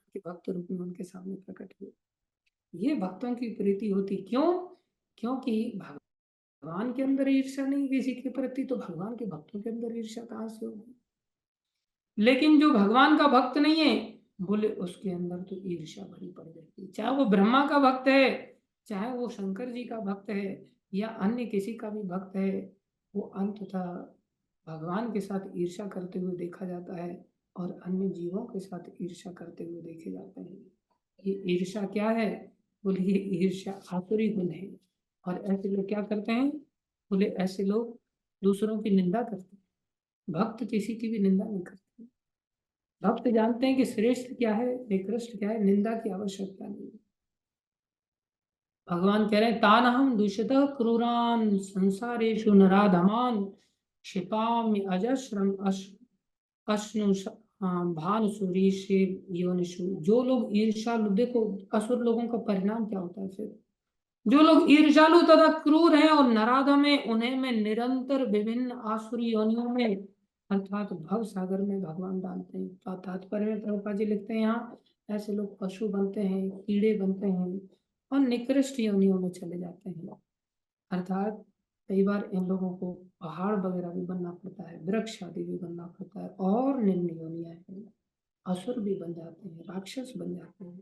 के भक्त रूप में उनके सामने प्रकट हुए। ये भक्तों की प्रीति होती क्यों? क्योंकि भगवान के अंदर ईर्ष्या नहीं किसी के प्रति, तो भगवान के भक्तों के अंदर ईर्ष्या कहां से होगी? लेकिन जो भगवान का भक्त नहीं है, बोले उसके अंदर तो ईर्ष्या भरी पड़ जाती है। चाहे वो ब्रह्मा का भक्त है, चाहे वो शंकर जी का भक्त है, या अन्य किसी का भी भक्त है, वो अंततः भगवान के साथ ईर्ष्या करते हुए देखा जाता है और अन्य जीवों के साथ ईर्ष्या करते हुए देखे जाते हैं। ये ईर्ष्या क्या है? बोले ये ईर्ष्या आसुरी गुण है। और ऐसे लोग क्या करते हैं? बोले ऐसे लोग दूसरों की निंदा करते हैं, भक्त किसी की भी निंदा नहीं करते। भक्त जानते हैं कि श्रेष्ठ क्या है, निकृष्ट क्या है, निंदा की आवश्यकता नहीं है। भगवान कह रहे हैं तानहम दूषितः क्रूरान संसारेषु नराधमान क्षिपामि अजस्रम अश्नु भानुसुरीषु योनिषु। जो लोग ईर्ष्यालु, देखो असुर लोगों का परिणाम क्या होता है फिर? जो लोग ईर्ष्यालु तथा क्रूर हैं और नराधम है, उन्हें मैं निरंतर विभिन्न आसुरी योनियों में अर्थात भव सागर में भगवान डालते हैं। तात्पर्य में प्रभुपाद जी लिखते हैं यहाँ ऐसे लोग पशु बनते हैं, कीड़े बनते हैं और निकृष्ट योनियों में चले जाते हैं। अर्थात कई बार इन लोगों को पहाड़ वगैरह भी बनना पड़ता है, वृक्ष आदि भी बनना पड़ता है, और निम्न योनियां हैं, असुर भी बन जाते हैं, राक्षस बन जाते हैं।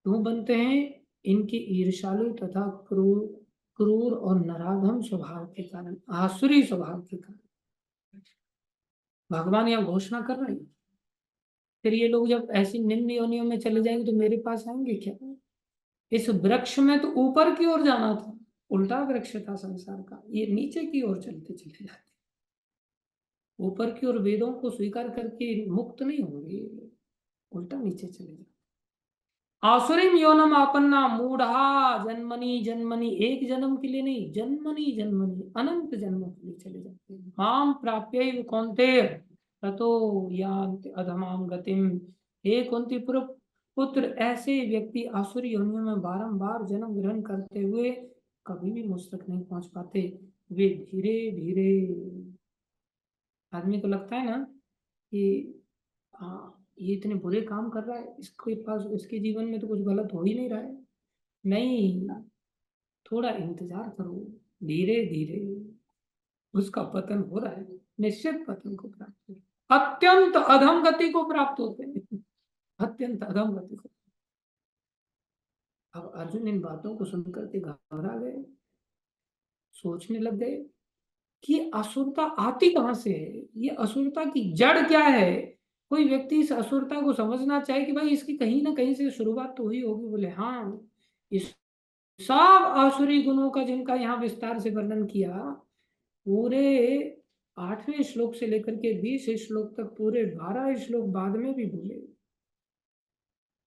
क्यों बनते हैं? इनकी ईर्ष्यालु तथा क्रूर क्रूर और नराधम स्वभाव के कारण, आसुरी स्वभाव के कारण। भगवान यहाँ घोषणा कर रहे हैं फिर ये लोग जब ऐसी निम्न योनियों में चले जाएंगे तो मेरे पास आएंगे क्या? इस वृक्ष में तो ऊपर की ओर जाना था, उल्टा वृक्ष था संसार का, ये नीचे की ओर चलते चले जाते। ऊपर की ओर वेदों को स्वीकार करके मुक्त नहीं होंगे, उल्टा नीचे चले जाते। आसुरीम योनम आपन्ना मूढ़ा जन्मनी जन्मनी, एक जन्म के लिए नहीं, जन्मनी जन्मनी अनंत जन्मों के लिए चले जाते हैं। माम प्राप्य कौन्तेय ततो यान्ति अधमाम गतिम। हे कुंती पुत्र, ऐसे व्यक्ति आसुरी योनियों में बारंबार जन्म ग्रहण करते हुए कभी भी मुझ तक नहीं पहुंच पाते। वे धीरे धीरे, आदमी को लगता है ना कि हाँ ये इतने बुरे काम कर रहा है, इसके पास इसके जीवन में तो कुछ गलत हो ही नहीं रहा है। नहीं, थोड़ा इंतजार करो, धीरे धीरे उसका पतन हो रहा है, निश्चित पतन को प्राप्त हो, अत्यंत अधम गति को प्राप्त होते हैं, अत्यंत अधम गति को। अब अर्जुन इन बातों को सुनकर के घबरा गए, सोचने लग गए कि असुरता आती कहां से है, ये असुरता की जड़ क्या है। कोई व्यक्ति इस असुरता को समझना चाहे कि भाई इसकी कहीं ना कहीं से शुरुआत तो हुई होगी। बोले हाँ, इस सब आसुरी गुणों का जिनका यहाँ विस्तार से वर्णन किया, पूरे 8वें श्लोक से लेकर के 20 श्लोक तक, पूरे 12 श्लोक बाद में भी बोले।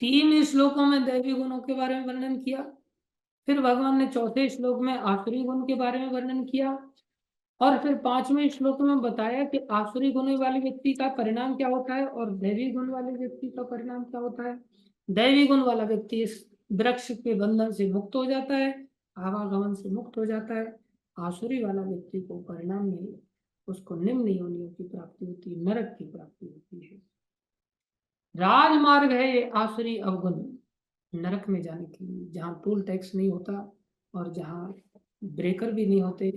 3 श्लोकों में दैवी गुणों के बारे में वर्णन किया, फिर भगवान ने 4थे श्लोक में आसुरी गुण के बारे में वर्णन किया, और फिर 5वें श्लोक में बताया कि आसुरी गुण वाले व्यक्ति का परिणाम क्या होता है और दैवी गुण वाले व्यक्ति का परिणाम क्या होता है। दैवी गुण वाला व्यक्ति इस वृक्ष के बंधन से मुक्त हो जाता है, आवागमन से मुक्त हो जाता है। आसुरी वाला व्यक्ति को परिणाम में उसको निम्न योनियों की प्राप्ति होती है, नरक की प्राप्ति होती है। राजमार्ग है ये आसुरी अवगुण नरक में जाने के लिए, जहाँ टोल टैक्स नहीं होता और जहाँ ब्रेकर भी नहीं होते,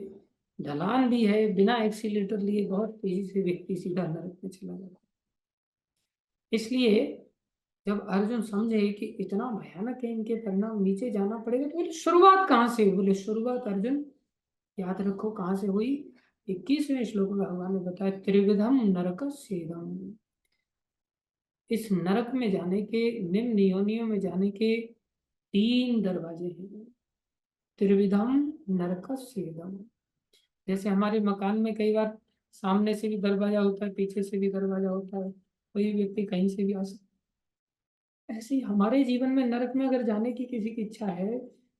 ढलान भी है, बिना एक्सीलेटर लिए बहुत तेजी से व्यक्ति सीधा नरक में चला जाता है। इसलिए जब अर्जुन समझे कि इतना भयानक है इनके परिणाम, नीचे जाना पड़ेगा, तो बोले शुरुआत कहाँ से हुई? बोले शुरुआत अर्जुन याद रखो कहाँ से हुई। 21वें श्लोक में भगवान ने बताया त्रिविधम नरकस्येदम, इस नरक में जाने के, निम्न योनियों में जाने के 3 दरवाजे हैं। त्रिविधम नरकस्येदम, जैसे हमारे मकान में कई बार सामने से भी दरवाजा होता है, पीछे से भी दरवाजा होता है, कोई व्यक्ति कहीं से भी आ सकता है। ऐसे ही हमारे जीवन में नरक में अगर जाने की किसी की इच्छा है,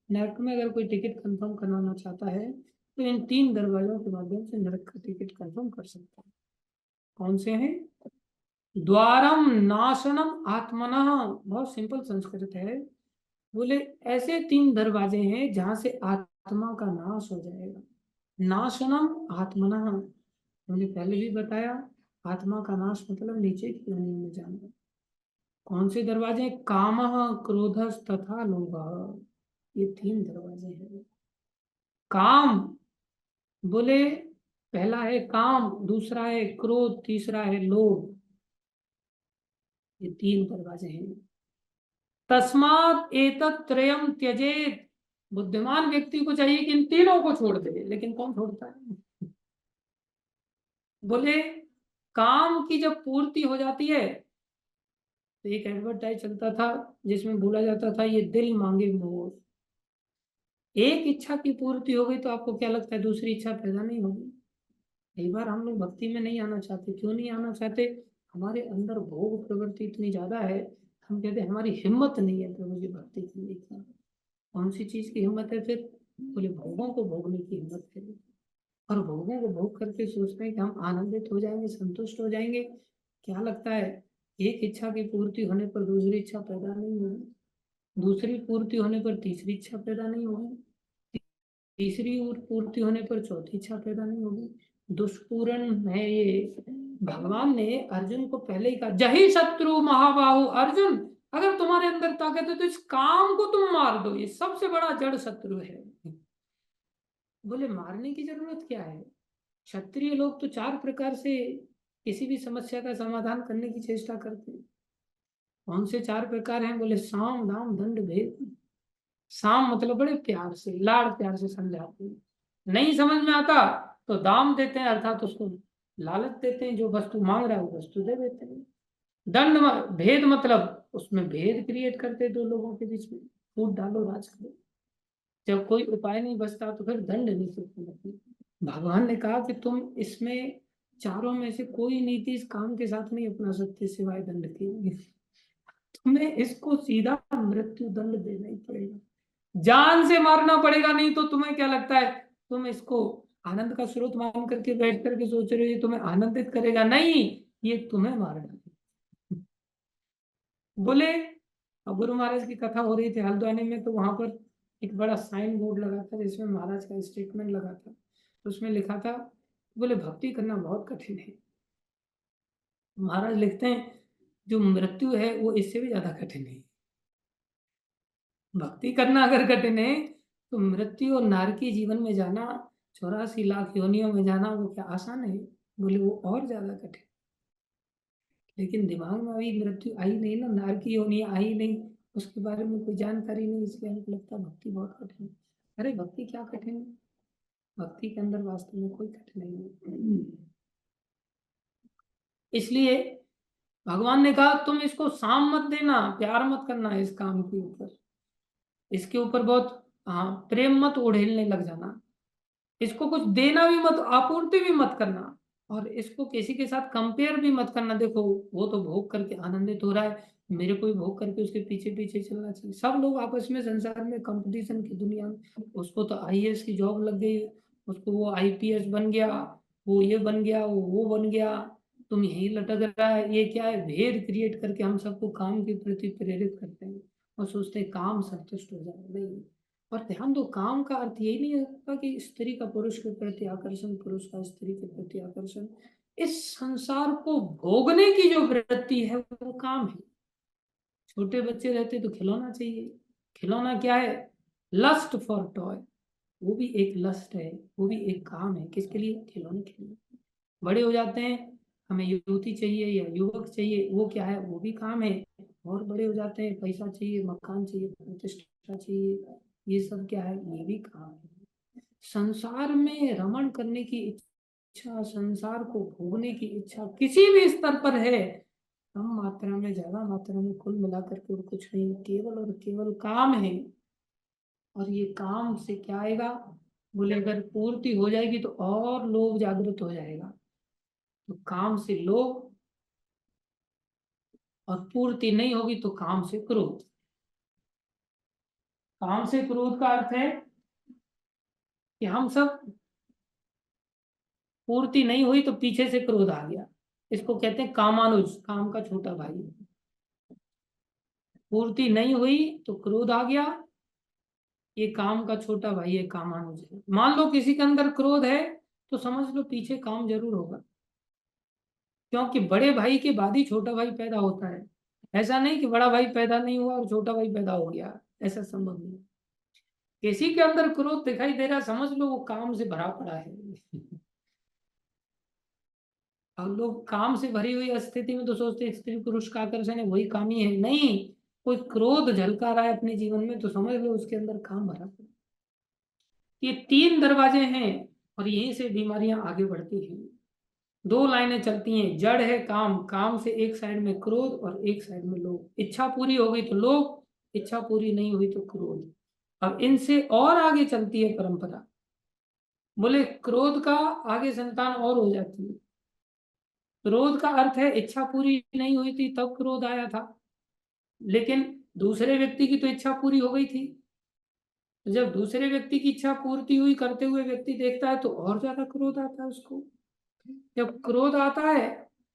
नरक में अगर कोई टिकट कंफर्म करवाना चाहता है, तो इन 3 दरवाजों के माध्यम से नरक का टिकट कंफर्म कर सकता है। कौन से हैं? द्वारम नाशनम आत्मनः, बहुत सिंपल संस्कृत है। बोले ऐसे 3 दरवाजे हैं जहां से आत्मा का नाश हो जाएगा। नाशनम आत्मनः, हमने पहले भी बताया, आत्मा का नाश मतलब नीचे की योनि में जाना। कौन से दरवाजे? कामः, क्रोधः तथा लोभः, ये 3 दरवाजे हैं। काम, बोले पहला है काम, दूसरा है क्रोध, तीसरा है लोभ, ये 3 दरवाजे हैं। तस्मात् एतत् त्रयम् त्यजेत, बुद्धिमान व्यक्ति को चाहिए कि इन तीनों को छोड़ दे, लेकिन कौन छोड़ता है? बोले काम की जब पूर्ति हो जाती है, तो एक एडवर्टाइज चलता था जिसमें बोला जाता था ये दिल मांगे मोर। एक इच्छा की पूर्ति हो गई तो आपको क्या लगता है दूसरी इच्छा पैदा नहीं होगी? कई बार हम लोग भक्ति में नहीं आना चाहते। क्यों नहीं आना चाहते? हमारे अंदर भोग प्रवृत्ति इतनी ज्यादा है, हम कहते हैं हमारी हिम्मत नहीं है प्रभु जी भक्ति करने की। कौन सी चीज की हिम्मत है फिर? बोले भोगों को भोगने की हिम्मत है। और भोगों को भोग करके सोचते हैं कि हम आनंदित हो जाएंगे, संतुष्ट हो जाएंगे। क्या लगता है एक इच्छा की पूर्ति होने पर दूसरी इच्छा पैदा नहीं होगी, दूसरी पूर्ति होने पर तीसरी इच्छा पैदा नहीं होगी, तीसरी और पूर्ति होने पर चौथी इच्छा पैदा नहीं होगी। दुष्पूर्ण है ये। भगवान ने अर्जुन को पहले ही कहा, जही शत्रु महाबाहु अर्जुन, अगर तुम्हारे अंदर ताकत है तो इस काम को तुम मार दो, ये सबसे बड़ा जड़ शत्रु है। बोले मारने की जरूरत क्या है? क्षत्रिय लोग तो 4 प्रकार से किसी भी समस्या का समाधान करने की चेष्टा करते हैं। कौन से 4 प्रकार हैं? बोले साम दाम दंड भेद। साम मतलब बड़े प्यार से, लाड़ प्यार से समझाते हैं। नहीं समझ में आता तो दाम देते हैं, अर्थात उसको लालच देते हैं, जो वस्तु मांग रहा है वो वस्तु दे देते हैं। दंड भेद मतलब उसमें भेद क्रिएट करते हैं दो लोगों के बीच में, फूट डालो राज करो। जब कोई उपाय नहीं बचता तो फिर दंड नीति लगती। भगवान ने कहा कि तुम इसमें चारों में से कोई नीति इस काम के साथ नहीं अपना सकते सिवाय दंड के। तुम्हें इसको सीधा मृत्यु दंड देना ही पड़ेगा, जान से मारना पड़ेगा। नहीं तो तुम्हें क्या लगता है तुम इसको आनंद का स्रोत मान करके बैठ करके सोच रहे हो ये तुम्हें आनंदित करेगा? नहीं, ये तुम्हें मार डालेगा। बोले अब गुरु महाराज की कथा हो रही थी हल्द्वानी में, तो वहां पर एक बड़ा साइन बोर्ड लगा था जिसमें महाराज का स्टेटमेंट लगा था। उसमें लिखा था, बोले भक्ति करना बहुत कठिन है। महाराज लिखते हैं जो मृत्यु है वो इससे भी ज्यादा कठिन है। भक्ति करना अगर कठिन है तो मृत्यु और नारकी जीवन में जाना, 84 लाख योनियों में जाना, वो क्या आसान है? बोले वो और ज्यादा कठिन। लेकिन दिमाग में अभी मृत्यु आई नहीं ना, नारकी योनि आई नहीं, उसके बारे में कोई जानकारी नहीं, इसलिए हमको लगता है भक्ति बहुत कठिन है। अरे भक्ति क्या कठिन है? भक्ति के अंदर वास्तव में कोई कठिनाई नहीं। इसलिए भगवान ने कहा तुम इसको साम मत देना, प्यार मत करना इस काम के ऊपर, इसके ऊपर बहुत हाँ प्रेम मत उड़ेलने लग जाना, इसको कुछ देना भी मत, आपूर्ति भी मत करना, और इसको किसी के साथ कंपेयर भी मत करना। देखो वो तो भोग करके आनंदित हो रहा है, मेरे को भी भोग करके उसके पीछे पीछे चलना चाहिए। सब लोग आपस में संसार में कंपटीशन की दुनिया में, उसको तो आईएएस की जॉब लग गई, उसको वो आईपीएस बन गया, वो ये बन गया, वो बन गया, तुम यही लटक रहा है। ये क्या है? भेद क्रिएट करके हम सबको काम के प्रति प्रेरित करते हैं और सोचते हैं काम संतुष्ट हो जाए। नहीं, और ध्यान दो काम का अर्थ यही नहीं होता कि स्त्री का पुरुष के प्रति आकर्षण, पुरुष का स्त्री के प्रति आकर्षण। इस संसार को भोगने की जो वृत्ति है वो काम है। छोटे बच्चे रहते तो खिलौना चाहिए, खिलौना क्या है? लस्ट फॉर टॉय, वो भी एक लस्ट है, वो भी एक काम है। किसके लिए? खिलौने के लिए। बड़े हो जाते हैं, हमें युवती चाहिए या युवक चाहिए, वो क्या है? वो भी काम है। और बड़े हो जाते हैं, पैसा चाहिए, मकान चाहिए, प्रतिष्ठा चाहिए, ये सब क्या है? ये भी काम है। संसार में रमण करने की इच्छा, संसार को भोगने की इच्छा किसी भी स्तर पर है, कम मात्रा में ज्यादा मात्रा में, कुल मिलाकर के और कुछ नहीं, केवल और केवल काम है। और ये काम से क्या आएगा? बोले अगर पूर्ति हो जाएगी तो और लोभ जागृत हो जाएगा। तो काम से लोभ, और पूर्ति नहीं होगी तो काम से क्रोध। काम से क्रोध का अर्थ है कि हम सब, पूर्ति नहीं हुई तो पीछे से क्रोध आ गया। इसको कहते हैं कामानुज, काम का छोटा भाई। पूर्ति नहीं हुई तो क्रोध आ गया, ये काम का छोटा भाई है, कामानुज है। मान लो किसी के अंदर क्रोध है तो समझ लो पीछे काम जरूर होगा, क्योंकि बड़े भाई के बाद ही छोटा भाई पैदा होता है। ऐसा नहीं कि बड़ा भाई पैदा नहीं हुआ और छोटा भाई पैदा हो गया, ऐसा संभव नहीं। किसी के अंदर क्रोध दिखाई दे रहा, समझ लो वो काम से भरा पड़ा है। और लोग काम से भरी हुई स्थिति में तो सोचते हैं स्त्री पुरुष का आकर्षण है, वही कामी है। नहीं, कोई क्रोध झलका रहा है अपने जीवन में तो समझ लो उसके अंदर काम भरा पड़ा। ये तीन दरवाजे हैं और यहीं से बीमारियां आगे बढ़ती हैं। दो लाइनें चलती हैं, जड़ है काम, काम से एक साइड में क्रोध और एक साइड में लोभ। इच्छा पूरी हो गई तो लोभ, इच्छा पूरी नहीं हुई तो क्रोध। अब इनसे और आगे चलती है परंपरा। बोले क्रोध का आगे संतान और हो जाती है। क्रोध का अर्थ है इच्छा पूरी नहीं हुई थी तब क्रोध आया था, लेकिन दूसरे व्यक्ति की तो इच्छा पूरी हो गई थी। तो जब दूसरे व्यक्ति की इच्छा पूर्ति हुई करते हुए व्यक्ति देखता है तो और ज्यादा क्रोध आता है उसको। जब क्रोध आता है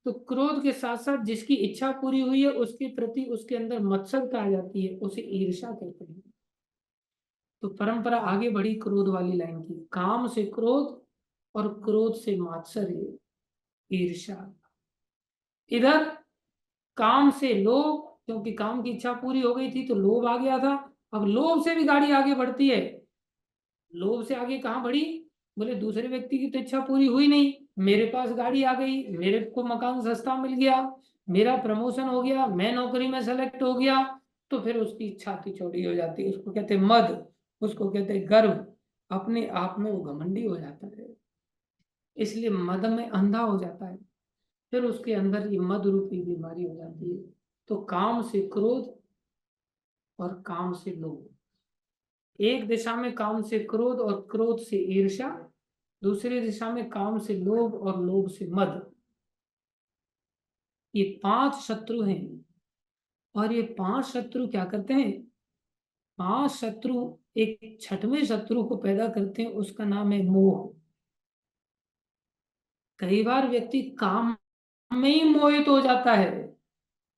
तो क्रोध के साथ साथ जिसकी इच्छा पूरी हुई है उसके प्रति उसके अंदर मत्सरता आ जाती है, उसे ईर्ष्या कहते हैं। तो परंपरा आगे बढ़ी क्रोध वाली लाइन की, काम से क्रोध और क्रोध से मात्सर्य, ईर्ष्या। इधर काम से लोभ, क्योंकि काम की इच्छा पूरी हो गई थी तो लोभ आ गया था। अब लोभ से भी गाड़ी आगे बढ़ती है। लोभ से आगे कहाँ बढ़ी? बोले दूसरे व्यक्ति की तो इच्छा पूरी हुई नहीं, मेरे पास गाड़ी आ गई, मेरे को मकान सस्ता मिल गया, मेरा प्रमोशन हो गया, मैं नौकरी में सेलेक्ट हो गया। तो फिर उसकी छाती चौड़ी हो जाती है, उसको कहते हैं मद, उसको कहते हैं गर्व। अपने आप में वो घमंडी हो जाता है, इसलिए मद में अंधा हो जाता है। फिर उसके अंदर ये मद रूपी बीमारी हो जाती है। तो काम से क्रोध और काम से लोभ, एक दिशा में काम से क्रोध और क्रोध से ईर्ष्या, दूसरी दिशा में काम से लोभ और लोभ से मद। ये पांच शत्रु हैं। और ये पांच शत्रु क्या करते हैं? पांच शत्रु एक छठवें शत्रु को पैदा करते हैं, उसका नाम है मोह। कई बार व्यक्ति काम में ही मोहित हो जाता है।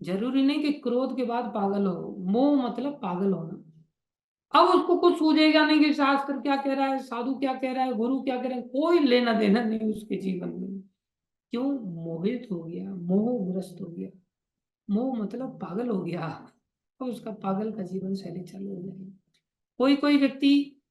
जरूरी नहीं कि क्रोध के बाद पागल हो, मोह मतलब पागल होना। अब उसको कुछ सूझेगा नहीं कि शास्त्र क्या कह रहा है, साधु क्या कह रहा है, गुरु क्या कह रहा है, कोई लेना देना नहीं उसके जीवन में। क्यों? मोहित हो गया, मोहग्रस्त हो गया। मोह मतलब पागल हो गया, तो उसका पागल का जीवन शैली चालू हो जाएगी। कोई कोई व्यक्ति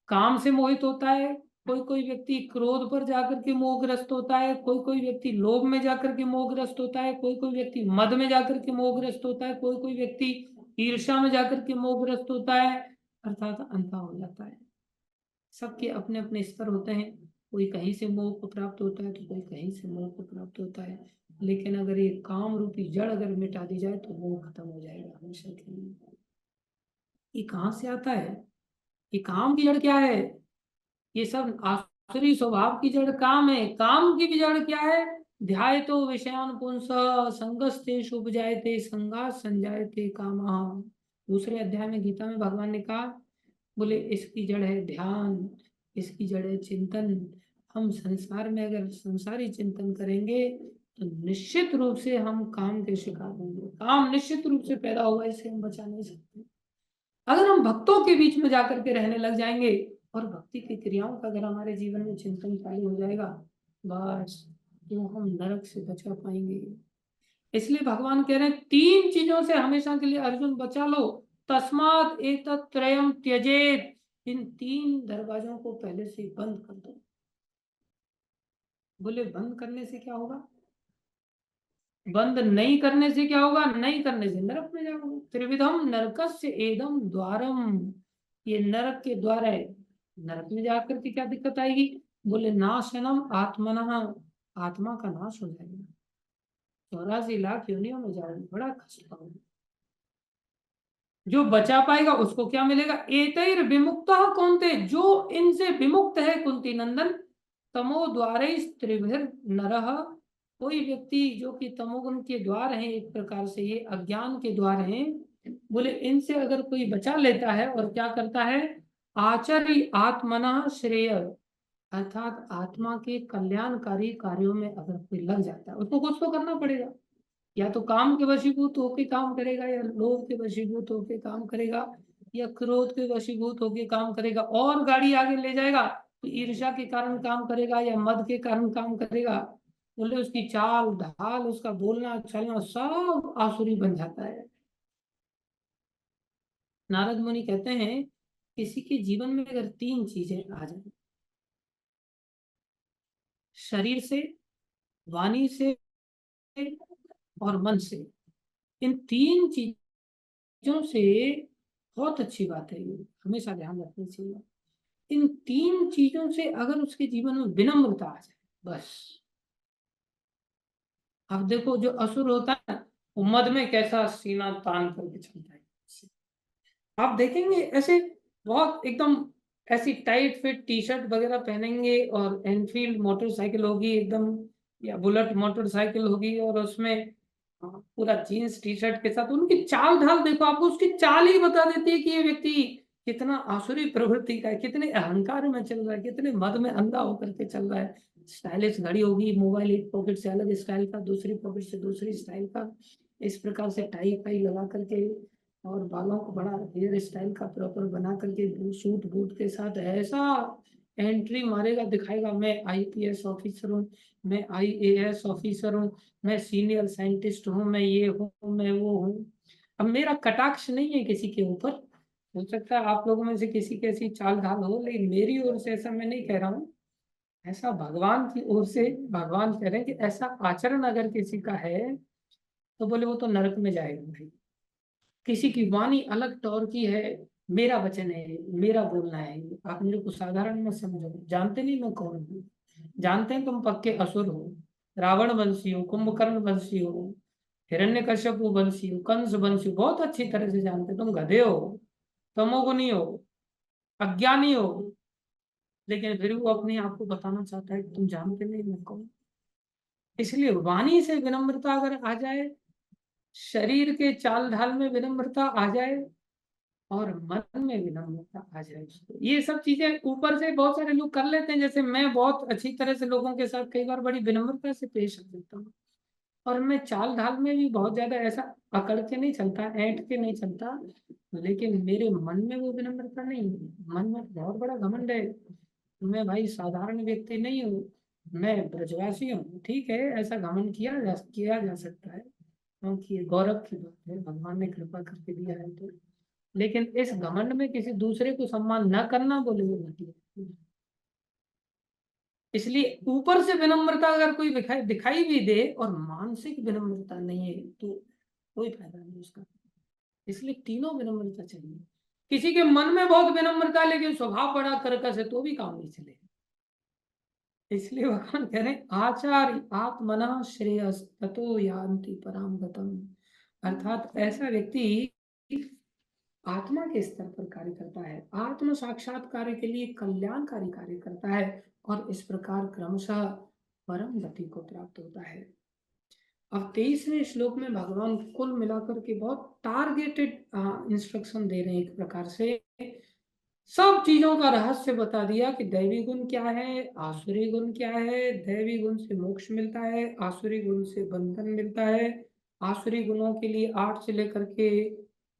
काम से मोहित होता है, कोई कोई व्यक्ति क्रोध पर जाकर के मोहग्रस्त होता है, कोई कोई व्यक्ति लोभ में जाकर के मोहग्रस्त होता है, कोई कोई व्यक्ति मद में जाकर के मोहग्रस्त होता है, कोई कोई व्यक्ति ईर्ष्या में जाकर के मोहग्रस्त होता है, अर्थात अंधा हो जाता है। सबके अपने अपने स्तर होते हैं, कोई कहीं से मोह को प्राप्त होता है तो कोई कहीं से मोह को प्राप्त होता है। लेकिन अगर ये काम रूपी जड़ अगर मिटा दी जाए तो मोह खत्म हो जाएगा हमेशा के लिए। ये कहाँ से आता है? ये काम की जड़ क्या है? ये सब आसुरी स्वभाव की जड़ काम है। काम की भी जड़ क्या है? ध्यायतो विषयान पुंस संगस्तेषु उपजायते संगात् संजायते कामः। दूसरे अध्याय में गीता में भगवान ने कहा, बोले इसकी जड़ है ध्यान, इसकी जड़ है चिंतन। हम संसार में अगर संसारी चिंतन करेंगे तो निश्चित रूप से हम काम के शिकार होंगे। काम निश्चित रूप से पैदा होगा, इसे हम बचा नहीं सकते। अगर हम भक्तों के बीच में जाकर के रहने लग जाएंगे और भक्ति की क्रियाओं का अगर हमारे जीवन में चिंतन चालू हो जाएगा, बस तो हम नरक से बचा पाएंगे। इसलिए भगवान कह रहे हैं तीन चीजों से हमेशा के लिए अर्जुन बचा लो। तस्मात् एतत् त्रयम् त्यजेत, इन तीन दरवाजों को पहले से बंद कर दो। बोले बंद करने से क्या होगा? बंद नहीं करने से क्या होगा? नहीं करने से नरक में जाओगे। त्रिविधम नरकस्य एदम द्वारम, ये नरक के द्वार है। नरक में जाकर के क्या दिक्कत आएगी? बोले नाशनम आत्मनः, आत्मा का नाश हो जाएगा। 84 लाख योनियों में जाओगे, बड़ा कष्ट पाओगे। जो बचा पाएगा उसको क्या मिलेगा? एतैर विमुक्तः कौन्ते, जो इनसे विमुक्त है कुंती नंदन, तमो द्वारे त्रिभिर नरः, कोई व्यक्ति जो कि तमोगुण के द्वार हैं, एक प्रकार से ये अज्ञान के द्वार हैं, बोले इनसे अगर कोई बचा लेता है और क्या करता है, आचर्य आत्मना श्रेय, अर्थात आत्मा के कल्याणकारी कार्यों में अगर कोई लग जाता है, उसको कुछ तो करना पड़ेगा, या तो काम के वशीभूत होके काम करेगा, या लोभ के वशीभूत होके काम करेगा, या क्रोध के वशीभूत होके काम करेगा, और गाड़ी आगे ले जाएगा तो ईर्ष्या के कारण काम करेगा, या मद के कारण काम करेगा, बोले उसकी चाल ढाल, उसका बोलना चलना सब आसुरी बन जाता है। नारद मुनि कहते हैं किसी के जीवन में अगर तीन चीजें आ जाए, शरीर से, वाणी से और मन से, इन तीन चीजों से, बहुत अच्छी बात है, ये हमेशा ध्यान रखनी चाहिए, इन तीन चीजों से अगर उसके जीवन में विनम्रता आ जाए, बस। अब देखो जो असुर होता है वो मद में कैसा सीना तान करके चलता है, आप देखेंगे ऐसे बहुत एकदम ऐसी टाइट फिट टी शर्ट वगैरह पहनेंगे, और एनफील्ड मोटरसाइकिल होगी एकदम, या बुलेट मोटरसाइकिल होगी, और उसमें पूरा जीन्स टी शर्ट के साथ उनकी चाल ढाल देखो, आपको उसकी चाल ही बता देती है कि ये व्यक्ति कितना आसुरी प्रवृत्ति का है, कितने अहंकार में चल रहा है, कितने मद में अंधा होकर के चल रहा है। स्टाइलिश घड़ी होगी, मोबाइल एक पॉकेट से अलग स्टाइल का, दूसरी पॉकेट से दूसरी स्टाइल का, इस प्रकार से टाई फाई लगा करके, और बालों को बड़ा हेयर स्टाइल का प्रॉपर बना करके सूट बूट के साथ ऐसा एंट्री मारेगा, दिखाएगा मैं आईपीएस ऑफिसर हूँ, मैं आईएएस ऑफिसर हूँ, मैं सीनियर साइंटिस्ट हूँ, मैं ये हूँ, मैं वो हूँ। अब मेरा कटाक्ष नहीं है किसी के ऊपर, हो सकता है आप लोगों में से किसी की ऐसी चाल ढाल हो, लेकिन मेरी ओर से ऐसा मैं नहीं कह रहा हूँ, ऐसा भगवान की ओर से भगवान कह रहे हैं कि ऐसा आचरण अगर किसी का है तो बोले वो तो नरक में जाएगा भाई। किसी की वाणी अलग तौर की है, मेरा वचन है, मेरा बोलना है, आप मेरे को साधारण मत समझो, जानते नहीं मैं कौन हूँ, जानते हैं तुम पक्के असुर हो, रावण वंशी हो, कुंभकर्ण वंशी हो, हिरण्यकश्यप वंशी हो, कंस वंशी हो, बहुत अच्छी तरह से जानते, तुम गधे हो, तमोगुनी हो, अज्ञानी हो, लेकिन फिर वो अपने आप को बताना चाहता है कि तुम जानते नहीं मैं कौन। इसलिए वाणी से विनम्रता अगर आ जाए, शरीर के चाल ढाल में विनम्रता आ जाए, और मन में विनम्रता आ जाए उसको, ये सब चीजें ऊपर से बहुत सारे लोग कर लेते हैं, जैसे मैं बहुत अच्छी तरह से लोगों के साथ कई बार बड़ी विनम्रता से पेश आ जाता हूँ, और मैं चाल ढाल में भी बहुत ज्यादा ऐसा अकड़ के नहीं चलता, ऐंठ के नहीं चलता, लेकिन मेरे मन में वो विनम्रता नहीं है, मन में बहुत बड़ा घमंड है, मैं भाई साधारण व्यक्ति नहीं हूँ, मैं ब्रजवासी हूँ, ठीक है, ऐसा घमंड किया जा सकता है, क्योंकि ये गौरव की बात है, भगवान ने कृपा करके दिया है तो, लेकिन इस घमंड में किसी दूसरे को सम्मान न करना, बोले वो घटिया। इसलिए ऊपर से विनम्रता अगर कोई दिखाई दिखाई भी दे और मानसिक विनम्रता नहीं है तो कोई फायदा नहीं उसका। इसलिए तीनों विनम्रता चाहिए। किसी के मन में बहुत विनम्रता है लेकिन स्वभाव बड़ा कर्कश है तो भी काम नहीं चलेगा। इसलिए भगवान कह रहे हैं आचार्य आत्मना श्रेयस ततो यान्ति पराम गतम, अर्थात ऐसा व्यक्ति आत्मा के स्तर पर कार्य करता है, आत्म साक्षात्कार के लिए कल्याणकारी कार्य करता है, और इस प्रकार क्रमशः परम गति को प्राप्त होता है। अब 23वें श्लोक में भगवान कुल मिलाकर के बहुत टारगेटेड इंस्ट्रक्शन दे रहे हैं, एक प्रकार से सब चीजों का रहस्य बता दिया कि दैवी गुण क्या है, आसुरी गुण क्या है, दैवी गुण से मोक्ष मिलता है, आसुरी गुण से बंधन मिलता है, आसुरी गुणों के लिए 8 से लेकर के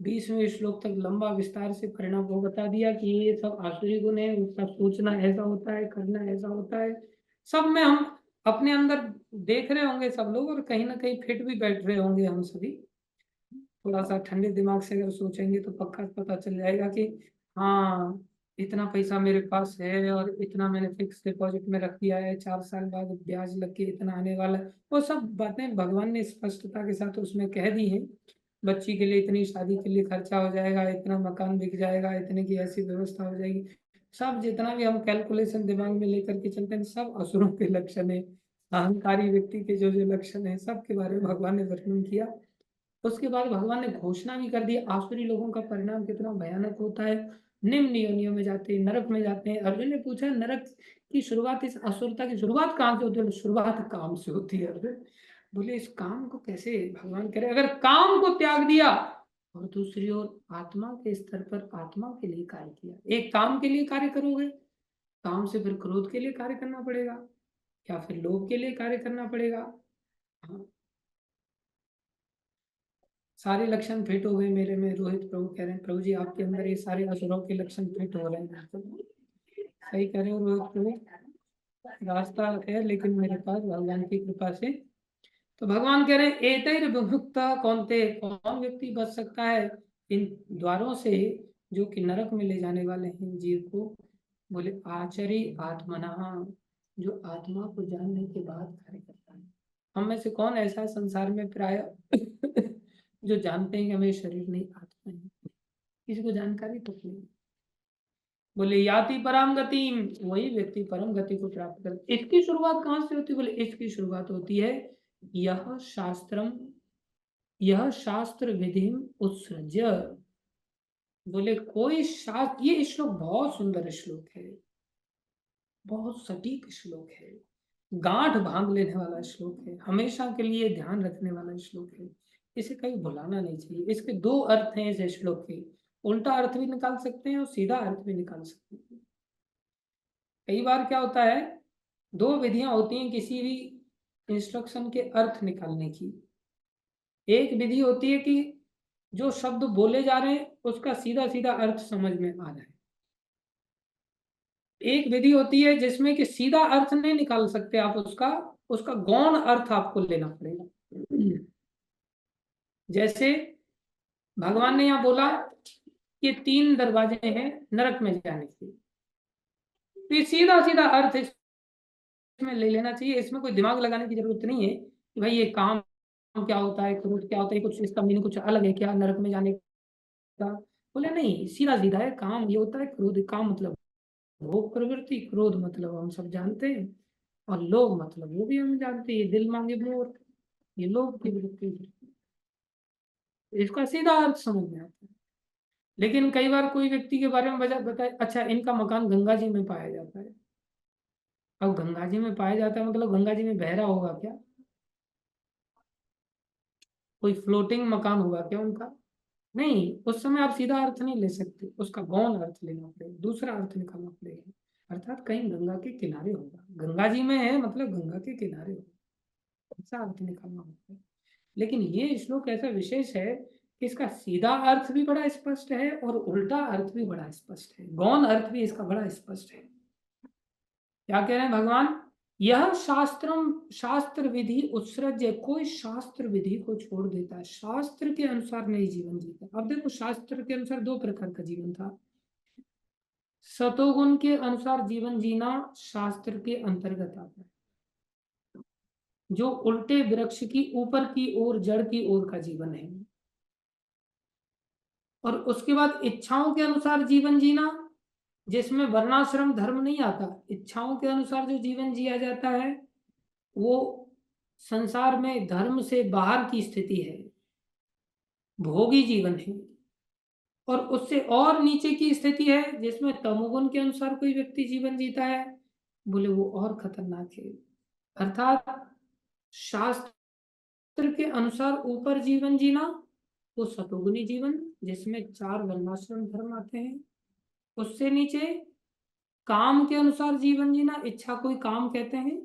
20वें श्लोक तक लंबा विस्तार से परिणाम को बता दिया कि ये सब आसुरी गुण है, उसका सोचना ऐसा होता है, करना ऐसा होता है। सब में हम अपने अंदर देख रहे होंगे सब लोग, और कहीं ना कहीं फिट भी बैठ रहे होंगे हम सभी। थोड़ा सा ठंडे दिमाग से अगर सोचेंगे तो पक्का पता चल जाएगा कि हाँ, इतना पैसा मेरे पास है और इतना मैंने फिक्स डिपॉजिट में रख दिया है, 4 साल बाद ब्याज लग के इतना आने वाला है, वो सब बातें भगवान ने स्पष्टता के साथ उसमें कह दी है। बच्ची के लिए इतनी, शादी के लिए खर्चा हो जाएगा, इतना मकान बिक जाएगा, इतने की ऐसी व्यवस्था हो जाएगी, सब जितना भी हम कैलकुलेशन दिमाग में लेकर के चलते हैं सब असुरों के लक्षण है। अहंकारी व्यक्ति के जो जो लक्षण है सबके बारे में भगवान ने वर्णन किया। उसके बाद भगवान ने घोषणा भी कर दी आसुरी लोगों का परिणाम कितना भयानक होता है, निम्न योनियों में जाते हैं, नरक में जाते हैं। अर्जुन ने पूछा नरक की शुरुआत, इस असुरता की शुरुआत कहाँ से होती है? शुरुआत काम से होती है। अर्जुन बोले इस काम को कैसे? भगवान कह रहे अगर काम को त्याग दिया और दूसरी ओर आत्मा के स्तर पर आत्मा के लिए कार्य किया, एक काम के लिए कार्य करोगे, काम से फिर क्रोध के लिए कार्य करना पड़ेगा या फिर लोभ के लिए कार्य करना पड़ेगा। हाँ, सारे लक्षण फिट हो गए मेरे में। रोहित प्रभु कह रहे हैं प्रभु जी आपके अंदर ये सारे असुरों के लक्षण फिट हो रहे हैं। तो सही कह रहे हो रोहित प्रभु, रास्ता है लेकिन मेरे पास भगवान की कृपा से। तो भगवान कह रहे हैं एतैर विमुक्ता कौनते, कौन व्यक्ति बच सकता है इन द्वारों से जो कि नरक में ले जाने वाले हैं जीव को? बोले आचरी आत्मना, जो आत्मा को जानने के बाद कार्य करता है। हम में से कौन ऐसा है संसार में प्राय जो जानते हैं कि हमें शरीर नहीं आत्मा है? किसी को जानकारी तो नहीं। बोले याति परम गति, वही व्यक्ति परम गति को प्राप्त कर। इसकी शुरुआत कहाँ से होती है? बोले इसकी शुरुआत होती है यह शास्त्रम, यह शास्त्र विधि उत्सृज। बोले कोई शास्त्र, ये श्लोक बहुत सुंदर श्लोक है, बहुत सटीक श्लोक है, गांठ बांध लेने वाला श्लोक है, हमेशा के लिए ध्यान रखने वाला श्लोक है। इसे कहीं भुलाना नहीं चाहिए। इसके दो अर्थ हैं इस श्लोक के, उल्टा अर्थ भी निकाल सकते हैं और सीधा अर्थ भी निकाल सकते हैं। कई बार क्या होता है, दो विधियां होती हैं किसी भी इंस्ट्रक्शन के अर्थ निकालने की। एक विधि होती है कि जो शब्द बोले जा रहे हैं उसका सीधा सीधा अर्थ समझ में आ जाए। एक विधि होती है जिसमें कि सीधा अर्थ नहीं निकाल सकते आप, उसका उसका गौण अर्थ आपको लेना पड़ेगा। जैसे भगवान ने यहाँ बोला कि 3 दरवाजे हैं नरक में जाने के, तो ये सीधा सीधा अर्थ इसमें ले लेना चाहिए। इसमें कोई दिमाग लगाने की जरूरत नहीं है कि भाई ये काम क्या होता है, क्रोध क्या होता है, कुछ इसका मीनिंग कुछ अलग है क्या नरक में जाने का? बोले नहीं, सीधा सीधा है। काम ये होता है, क्रोध काम मतलब भोग प्रवृत्ति, क्रोध मतलब हम सब जानते हैं, और लोभ मतलब वो भी हम जानते हैं, दिल मांगे मोर, ये लोभ की वृत्ति। इसका सीधा अर्थ समझ में आता है। लेकिन कई बार कोई व्यक्ति के बारे में बताए अच्छा इनका मकान गंगा जी में पाया जाता है। अब गंगा जी में पाया जाता है मतलब गंगा जी में बह रहा होगा क्या? कोई फ्लोटिंग मकान होगा क्या उनका? नहीं, उस समय आप सीधा अर्थ नहीं ले सकते, उसका गौण अर्थ लेना पड़ेगा, दूसरा अर्थ निकालना पड़ेगा। अर्थात कहीं गंगा के किनारे होगा, गंगा जी में है मतलब गंगा के किनारे होगा, ऐसा अर्थ निकालना होता है। लेकिन ये श्लोक ऐसा विशेष है कि इसका सीधा अर्थ भी बड़ा स्पष्ट है और उल्टा अर्थ भी बड़ा स्पष्ट है, गौण अर्थ भी इसका बड़ा स्पष्ट है। क्या कह रहे हैं भगवान? यह शास्त्रम, शास्त्र विधि उत्सृज, कोई शास्त्र विधि को छोड़ देता है, शास्त्र के अनुसार नहीं जीवन जीता। अब देखो शास्त्र के अनुसार 2 प्रकार का जीवन था। सतोगुण के अनुसार जीवन जीना शास्त्र के अंतर्गत आता है, जो उल्टे वृक्ष की ऊपर की ओर जड़ की ओर का जीवन है। और उसके बाद इच्छाओं के अनुसार जीवन जीना, जिसमें वर्णाश्रम धर्म नहीं आता, इच्छाओं के अनुसार जो जीवन जिया जाता है वो संसार में धर्म से बाहर की स्थिति है, भोगी जीवन है। और उससे और नीचे की स्थिति है जिसमें तमोगुण के अनुसार कोई व्यक्ति जीवन जीता है, बोले वो और खतरनाक है। अर्थात शास्त्र के अनुसार ऊपर जीवन जीना वो सतोगुनी जीवन, जिसमें 4 वर्णाश्रम धर्म आते हैं। उससे नीचे काम के अनुसार जीवन जीना, इच्छा कोई काम कहते हैं,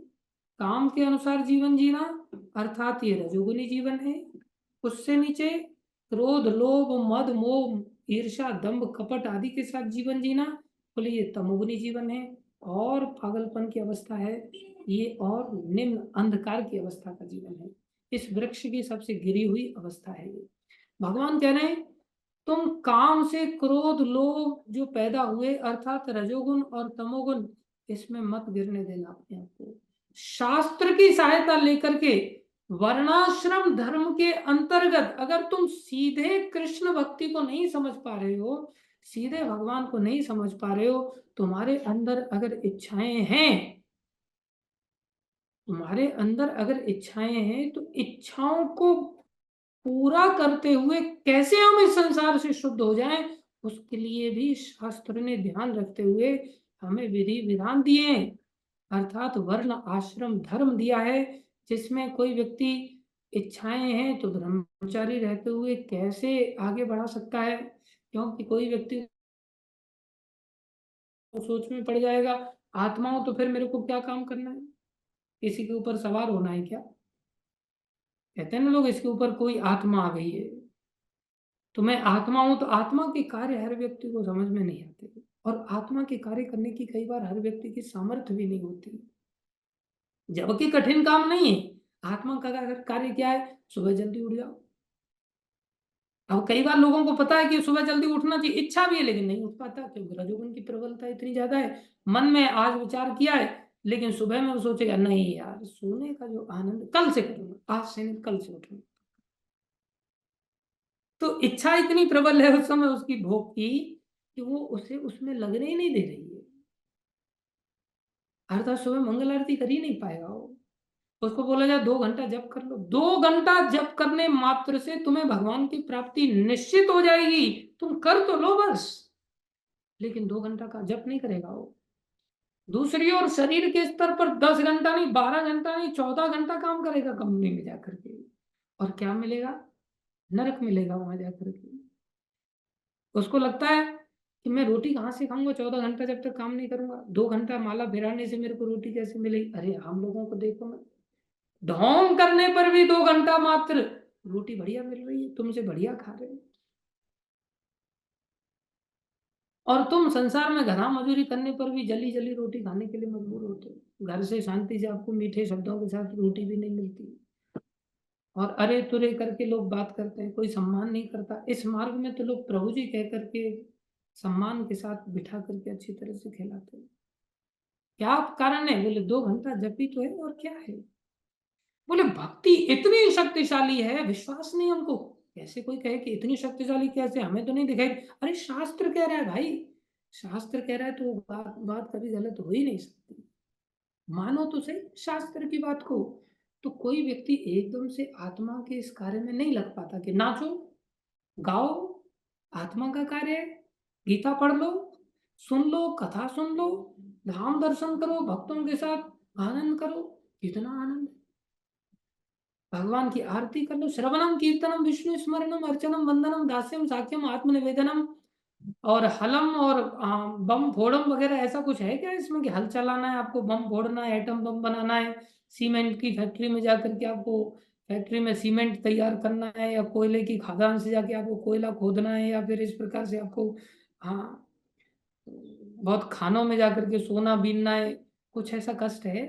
काम के अनुसार जीवन जीना अर्थात ये रजोगुनी जीवन है। उससे नीचे क्रोध लोभ मद मोह ईर्ष्या दंभ कपट आदि के साथ जीवन जीना, बोले ये तमोगुनी जीवन है और पागलपन की अवस्था है ये, और निम्न अंधकार की अवस्था का जीवन है। इस वृक्ष की सबसे गिरी हुई अवस्था है ये। भगवान कह रहे हैं तुम काम से क्रोध लोभ जो पैदा हुए अर्थात रजोगुण और तमोगुण, इसमें मत गिरने देना अपने आप को। शास्त्र की सहायता लेकर के वर्णाश्रम धर्म के अंतर्गत अगर तुम सीधे कृष्ण भक्ति को नहीं समझ पा रहे हो, सीधे भगवान को नहीं समझ पा रहे हो, तुम्हारे अंदर अगर इच्छाएं हैं, तुम्हारे अंदर अगर इच्छाएं हैं तो इच्छाओं को पूरा करते हुए कैसे हम इस संसार से शुद्ध हो जाएं, उसके लिए भी शास्त्र ने ध्यान रखते हुए हमें विधि विधान दिए हैं। अर्थात वर्ण आश्रम धर्म दिया है, जिसमें कोई व्यक्ति इच्छाएं हैं तो ब्रह्मचारी रहते हुए कैसे आगे बढ़ा सकता है, क्योंकि कोई व्यक्ति सोच में पड़ जाएगा, आत्मा हो तो फिर मेरे को क्या काम करना है, किसी के ऊपर सवार होना है क्या। कहते हैं ना लोग, इसके ऊपर कोई आत्मा आ गई है, तो मैं आत्मा हूं, तो आत्मा के कार्य हर व्यक्ति को समझ में नहीं आते, और आत्मा के कार्य करने की कई बार हर व्यक्ति की सामर्थ्य भी नहीं होती, जबकि कठिन काम नहीं है। आत्मा का कार्य क्या है, सुबह जल्दी उठ जाओ। अब कई बार लोगों को पता है कि सुबह जल्दी उठना चाहिए, इच्छा भी है लेकिन नहीं उठ पाता, क्योंकि रजोगुण की प्रबलता इतनी ज्यादा है। मन में आज विचार किया है, लेकिन सुबह में वो सोचेगा नहीं यार, सोने का जो आनंद कल से करूंगा, आज से नहीं कल से उठूंगा। तो इच्छा इतनी प्रबल है उस समय उसकी भोग की, कि वो उसे उसमें लगने ही नहीं दे रही है। अर्थात सुबह मंगल आरती कर ही नहीं पाएगा वो। उसको बोला जाए 2 घंटा जप कर लो, 2 घंटा जप करने मात्र से तुम्हें भगवान की प्राप्ति निश्चित हो जाएगी, तुम कर तो लो बस। लेकिन 2 घंटा का जप नहीं करेगा वो। दूसरी ओर शरीर के स्तर पर 10 घंटा नहीं, 12 घंटा नहीं, 14 घंटा काम करेगा कंपनी में जाकर के, और क्या मिलेगा, नरक मिलेगा वहां जाकर के। उसको लगता है कि मैं रोटी कहाँ से खाऊंगा 14 घंटा जब तक काम नहीं करूंगा, 2 घंटा माला फिराने से मेरे को रोटी कैसे मिलेगी। अरे हम लोगों को देखो ना, ढोंग करने पर भी 2 घंटा मात्र रोटी बढ़िया मिल रही है, तुमसे बढ़िया खा रहे हैं। और तुम संसार में घना मजूरी करने पर भी जली जली रोटी खाने के लिए मजबूर होते हो, घर से शांति से आपको मीठे शब्दों के साथ रोटी भी नहीं मिलती, और अरे तुरे करके लोग बात करते हैं, कोई सम्मान नहीं करता। इस मार्ग में तो लोग प्रभु जी कह करके सम्मान के साथ बिठा करके अच्छी तरह से खिलाते हैं। क्या कारण है, बोले 2 घंटा जब भी तो है, और क्या है। बोले भक्ति इतनी शक्तिशाली है, विश्वास नहीं हमको। कैसे कोई कहे कि इतनी शक्तिशाली, कैसे, हमें तो नहीं दिखाई। अरे शास्त्र कह रहा है भाई, शास्त्र कह रहा है तो बात बात कभी गलत हो ही नहीं सकती। मानो तो सही शास्त्र की बात को। तो कोई व्यक्ति एकदम से आत्मा के इस कार्य में नहीं लग पाता कि नाचो गाओ, आत्मा का कार्य है, गीता पढ़ लो, सुन लो, कथा सुन लो, धाम दर्शन करो, भक्तों के साथ आनंद करो। कितना आनंद, भगवान की आरती कर लो, श्रवणम कीर्तनम विष्णु स्मरणम अर्चनम वंदनम दास्यम साख्यम आत्मनिवेदनम, और हलम और बम फोड़म वगैरह, ऐसा कुछ है क्या इसमें कि हल चलाना है आपको, बम फोड़ना है, एटम बम बनाना है, सीमेंट की फैक्ट्री में जाकर के आपको फैक्ट्री में सीमेंट तैयार करना है, या कोयले की खदान से जाके आपको कोयला खोदना है, या फिर इस प्रकार से आपको हाँ बहुत खानों में जाकर के सोना बीनना है। कुछ ऐसा कष्ट है,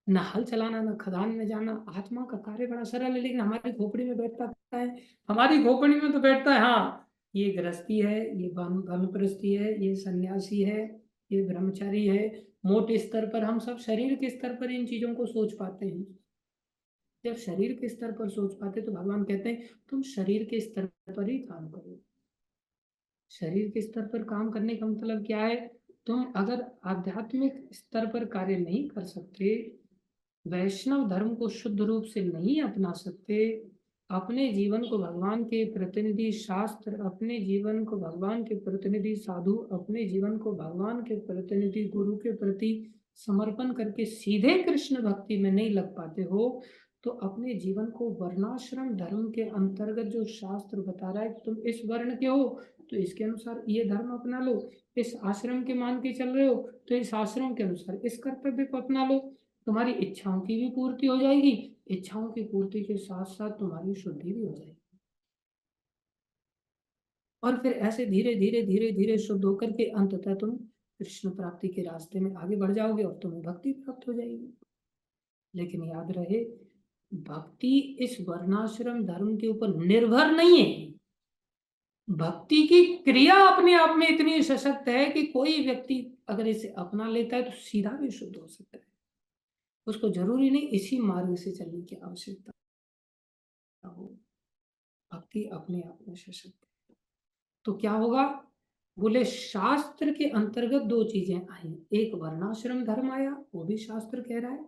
न हल चलाना, न खदान में जाना। आत्मा का कार्य बड़ा सरल है, लेकिन हमारी खोपड़ी में बैठता है। हमारी खोपड़ी में तो बैठता है, हाँ ये गृहस्थी है, ये वानप्रस्थी है, ये सन्यासी है, ये ब्रह्मचारी है। मोटे स्तर पर हम सब शरीर के स्तर पर इन चीजों को सोच पाते हैं। जब शरीर के स्तर पर सोच पाते तो भगवान कहते हैं तुम शरीर के स्तर पर ही काम करो। शरीर के स्तर पर काम करने का मतलब क्या है, तुम अगर आध्यात्मिक स्तर पर कार्य नहीं कर सकते, वैष्णव धर्म को शुद्ध रूप से नहीं अपना सकते, अपने जीवन को भगवान के प्रतिनिधि शास्त्र, अपने जीवन को भगवान के प्रतिनिधि साधु, अपने जीवन को भगवान के प्रतिनिधि गुरु के प्रति समर्पण करके सीधे कृष्ण भक्ति में नहीं लग पाते हो, तो अपने जीवन को वर्णाश्रम धर्म के अंतर्गत जो शास्त्र बता रहा है तुम इस वर्ण के हो तो इसके अनुसार ये धर्म अपना लो, इस आश्रम के मान के चल रहे हो तो इस आश्रम के अनुसार इस कर्तव्य को अपना लो। तुम्हारी इच्छाओं की भी पूर्ति हो जाएगी, इच्छाओं की पूर्ति के साथ साथ तुम्हारी शुद्धि भी हो जाएगी, और फिर ऐसे धीरे धीरे धीरे धीरे शुद्ध होकर के अंततः तुम कृष्ण प्राप्ति के रास्ते में आगे बढ़ जाओगे और तुम्हें भक्ति प्राप्त हो जाएगी। लेकिन याद रहे, भक्ति इस वर्णाश्रम धर्म के ऊपर निर्भर नहीं है। भक्ति की क्रिया अपने आप में इतनी सशक्त है कि कोई व्यक्ति अगर इसे अपना लेता है तो सीधा भी शुद्ध हो सकता है। उसको जरूरी नहीं इसी मार्ग से चलने की आवश्यकता हो। भक्ति अपने आप में सशक्त है। तो क्या होगा, बोले शास्त्र के अंतर्गत 2 चीजें आई, एक वर्णाश्रम धर्म आया, वो भी शास्त्र कह रहा है,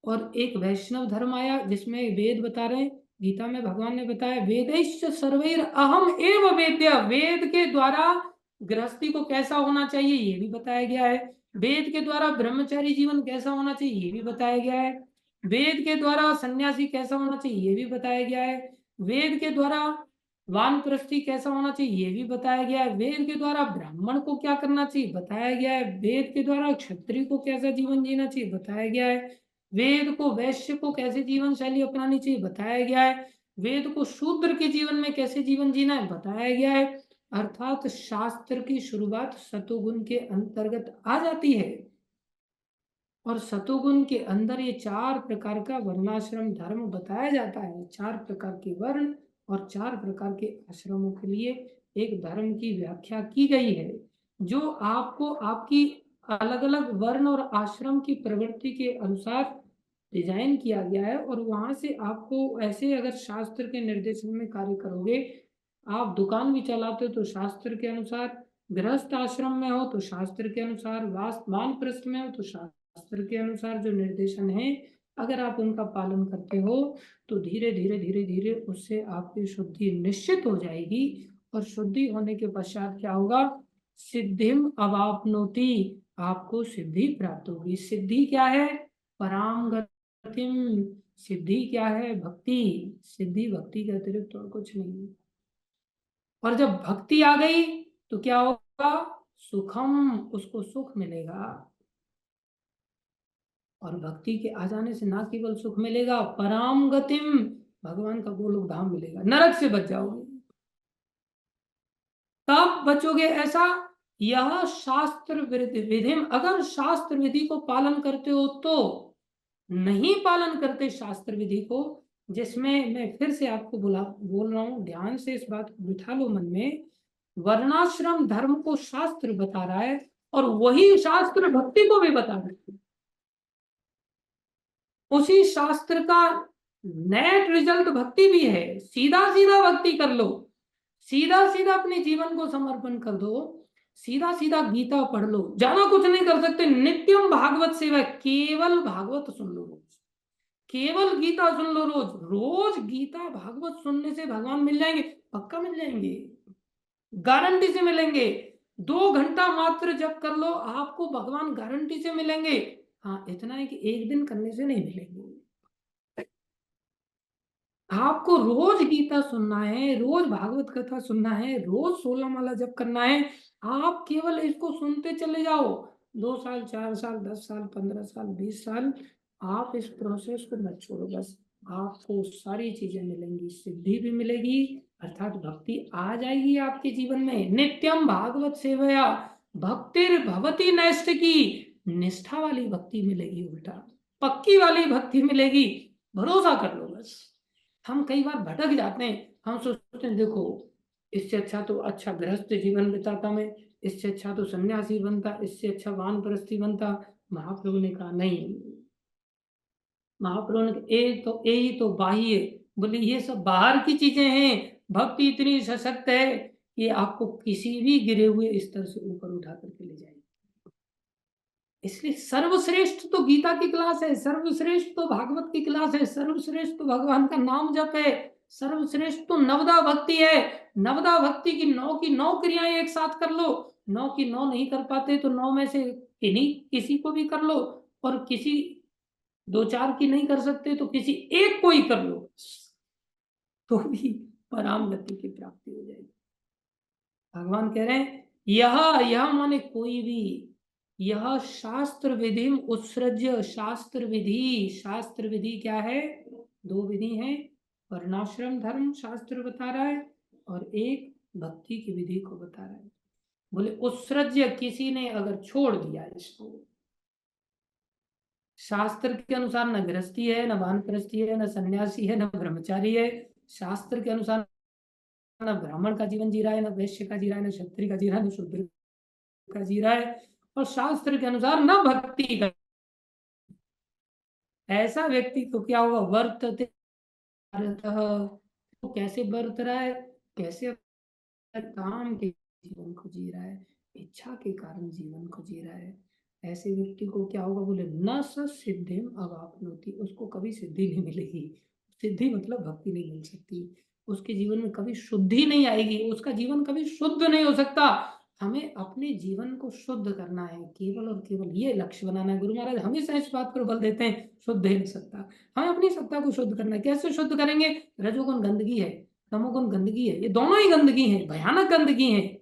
और एक वैष्णव धर्म आया जिसमें वेद बता रहे हैं गीता में भगवान ने बताया वेदैश्च सर्वैर अहम एव वेद्य, वेद के द्वारा गृहस्थी को कैसा होना चाहिए ये भी बताया गया है, वेद के द्वारा ब्रह्मचारी जीवन कैसा होना चाहिए ये भी बताया गया है, वेद के द्वारा सन्यासी कैसा होना चाहिए ये भी बताया गया है, वेद के द्वारा वानप्रस्थी कैसा होना चाहिए ये भी बताया गया है, वेद के द्वारा ब्राह्मण को क्या करना चाहिए बताया गया है, वेद के द्वारा क्षत्रिय को कैसा जीवन जीना चाहिए बताया गया है, वेद को वैश्य को कैसे जीवन शैली अपनानी चाहिए बताया गया है, वेद को शूद्र के जीवन में कैसे जीवन जीना है बताया गया है। अर्थात शास्त्र की शुरुआत सतोगुण के अंतर्गत आ जाती है और सतोगुण के अंदर ये 4 प्रकार का वर्णाश्रम धर्म बताया जाता है। 4 प्रकार के वर्ण और 4 प्रकार के आश्रमों के लिए एक धर्म की व्याख्या की गई है, जो आपको आपकी अलग अलग वर्ण और आश्रम की प्रवृत्ति के अनुसार डिजाइन किया गया है। और वहां से आपको ऐसे अगर शास्त्र के निर्देशन में कार्य करोगे, आप दुकान भी चलाते हो तो शास्त्र के अनुसार, गृहस्थ आश्रम में हो तो शास्त्र के अनुसार, वानप्रस्थ में हो तो शास्त्र के अनुसार जो निर्देशन है, अगर आप उनका पालन करते हो तो धीरे धीरे धीरे धीरे उससे आपकी शुद्धि निश्चित हो जाएगी। और शुद्धि होने के पश्चात क्या होगा, सिद्धिम अवाप्नोति, आपको सिद्धि प्राप्त होगी। सिद्धि क्या है, पराम गतिम। सिद्धि क्या है, भक्ति। सिद्धि भक्ति के अतिरिक्त और कुछ नहीं। और जब भक्ति आ गई तो क्या होगा, सुखम, उसको सुख मिलेगा। और भक्ति के आ जाने से ना केवल सुख मिलेगा, पराम गतिम, भगवान का गोलोक धाम मिलेगा, नरक से बच जाओगे। तब बचोगे ऐसा, यह शास्त्र विधि, अगर शास्त्र विधि को पालन करते हो तो, नहीं पालन करते शास्त्र विधि को, जिसमें मैं फिर से आपको बोल रहा हूं, ध्यान से इस बात को बिठा लो मन में, वर्णाश्रम धर्म को शास्त्र बता रहा है और वही शास्त्र भक्ति को भी बता रहा है। उसी शास्त्र का नेट रिजल्ट भक्ति भी है। सीधा सीधा भक्ति कर लो, सीधा सीधा अपने जीवन को समर्पण कर दो, सीधा सीधा गीता पढ़ लो, ज्यादा कुछ नहीं कर सकते। नित्यम भागवत सेवा, केवल भागवत सुन लो रोज, केवल गीता सुन लो रोज। रोज गीता भागवत सुनने से भगवान मिल जाएंगे, पक्का मिल जाएंगे, गारंटी से मिलेंगे। 2 घंटा मात्र जप कर लो, आपको भगवान गारंटी से मिलेंगे। हाँ, इतना है कि एक दिन करने से नहीं मिलेंगे। आपको रोज गीता सुनना है, रोज भागवत कथा सुनना है, रोज 16 माला जप करना है। आप केवल इसको सुनते चले जाओ, 2 साल, 4 साल, 10 साल, 15 साल, 20 साल, आप इस प्रोसेस को मत छोड़ो। बस आपको सारी चीजें मिलेंगी, सिद्धि भी मिलेगी, अर्थात भक्ति आ जाएगी आपके जीवन में। नित्यम भागवत सेवया भक्तिर भवती नैष्ठिकी, निष्ठा वाली भक्ति मिलेगी, उल्टा पक्की वाली भक्ति मिलेगी। भरोसा कर लो बस। हम कई बार भटक जाते हैं, हम सोचते हैं देखो इससे अच्छा तो अच्छा गृहस्थ जीवन बिताता मैं, इससे अच्छा तो सन्यासी बनता, इससे अच्छा वानप्रस्थी बनता। महाप्रभु ने कहा नहीं, महाप्रभु ने यही तो बाह्य, बोले ये सब बाहर की चीजें हैं, भक्ति इतनी सशक्त है कि आपको किसी भी गिरे हुए स्तर से ऊपर उठा करके ले जाएगी। इसलिए सर्वश्रेष्ठ तो गीता की क्लास है, सर्वश्रेष्ठ तो भागवत की क्लास है, सर्वश्रेष्ठ तो भगवान का नाम जप है, सर्वश्रेष्ठ तो नवदा भक्ति है। नवदा भक्ति की 9 की 9 क्रियाएं एक साथ कर लो, 9 की 9 नहीं कर पाते तो 9 में से किन्हीं किसी को भी कर लो, और किसी 2-4 की नहीं कर सकते तो किसी एक को ही कर लो, तो भी पराम गति की प्राप्ति हो जाएगी। भगवान कह रहे हैं यह माने कोई भी, यह शास्त्र विधि उत्सृज्य, शास्त्र विधि, शास्त्र विधि क्या है, 2 विधि है, वर्णाश्रम धर्म शास्त्र बता रहा है और एक भक्ति की विधि को बता रहा है। बोले उत्सृज्य, किसी ने अगर छोड़ दिया इसको, शास्त्र के अनुसार न गृहस्थी है, न वानप्रस्थी है, न सन्यासी है, न ब्रह्मचारी है, शास्त्र के अनुसार न ब्राह्मण का जीवन जी रहा है, न वैश्य का जी रहा है, न क्षत्रिय का जी रहा है, न शूद्र का जी रहा है, और शास्त्र के अनुसार न भक्ति का। ऐसा व्यक्ति तो क्या होगा, वर्तते, तो कैसे बरत रहा है, कैसे काम के जीवन को जी रहा है, इच्छा के कारण जीवन को जी रहा है। ऐसे व्यक्ति को क्या होगा, बोले न सिद्धिम अवाप्नोति, उसको कभी सिद्धि नहीं मिलेगी, सिद्धि मतलब भक्ति नहीं मिल सकती, उसके जीवन में कभी शुद्धि नहीं आएगी, उसका जीवन कभी शुद्ध नहीं हो सकता। हमें अपने जीवन को शुद्ध करना है, केवल और केवल ये लक्ष्य बनाना है। गुरु महाराज हमेशा इस बात पर बल देते हैं, शुद्ध है सत्ता। हमें अपनी सत्ता को शुद्ध करना है। कैसे शुद्ध करेंगे? रजोगुण गंदगी है, तमोगुण गंदगी है, ये दोनों ही गंदगी है, भयानक गंदगी है।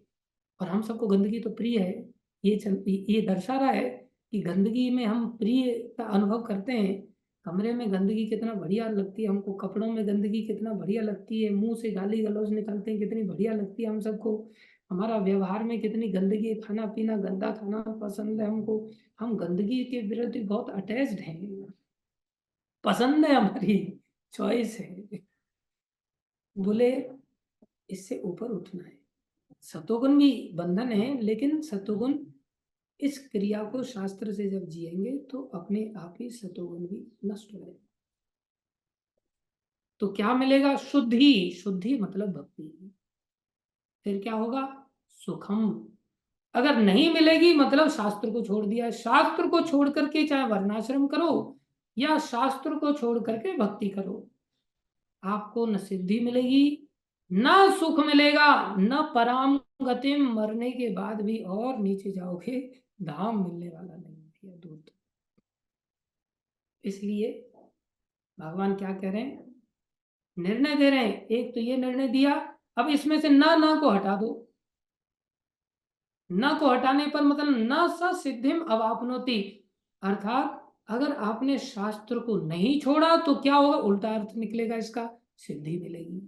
और हम सबको गंदगी तो प्रिय है। ये दर्शा रहा है कि गंदगी में हम प्रिय का अनुभव करते हैं। कमरे में गंदगी कितना बढ़िया लगती है हमको, कपड़ों में गंदगी कितना बढ़िया लगती है, मुंह से गाली गलौज निकलते हैं कितनी बढ़िया लगती है हम सबको, हमारा व्यवहार में कितनी गंदगी है, खाना पीना गंदा खाना पसंद है हमको। हम गंदगी के विरुद्ध बहुत अटैच्ड हैं, पसंद है, हमारी चॉइस है। बोले इससे ऊपर उठना है। सतोगुण भी बंधन है, लेकिन सतोगुण इस क्रिया को शास्त्र से जब जिएंगे तो अपने आप ही सतोगुण भी नष्ट हो जाएगा। तो क्या मिलेगा? शुद्धि। शुद्धि मतलब भक्ति। फिर क्या होगा? सुखम। अगर नहीं मिलेगी मतलब शास्त्र को छोड़ दिया। शास्त्र को छोड़ करके चाहे वर्णाश्रम करो या शास्त्र को छोड़ करके भक्ति करो, आपको न सिद्धि मिलेगी, न सुख मिलेगा, न पराम गतिम, मरने के बाद भी और नीचे जाओगे, धाम मिलने वाला नहीं है, दूर। इसलिए भगवान क्या कह रहे हैं? निर्णय दे रहे हैं। एक तो ये निर्णय दिया, अब इसमें से न को हटा दो। न को हटाने पर मतलब न स सिद्धिम अवापनोति, अर्थात अगर आपने शास्त्र को नहीं छोड़ा तो क्या होगा? उल्टा अर्थ निकलेगा इसका, सिद्धि मिलेगी,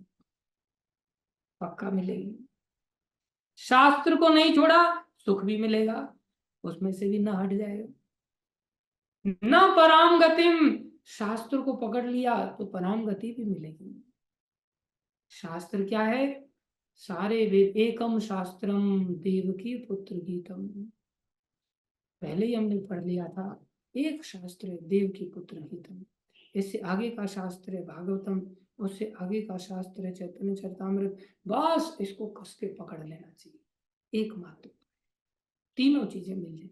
पक्का मिलेगी। शास्त्र को नहीं छोड़ा, सुख भी मिलेगा, उसमें से भी न हट जाएगा। न पराम गतिम, शास्त्र को पकड़ लिया तो पराम गति भी मिलेगी। शास्त्र क्या है? सारे वेद। एकम शास्त्रम देवकी पुत्र गीतम, पहले ही हमने पढ़ लिया था। एक शास्त्र है देवकी पुत्र गीतम, इससे आगे का शास्त्र है भागवतम, उससे आगे का शास्त्र है चैतन्य चरितामृत। बस इसको कस के पकड़ लेना चाहिए, एकमात्र। तीनों चीजें मिल जाए।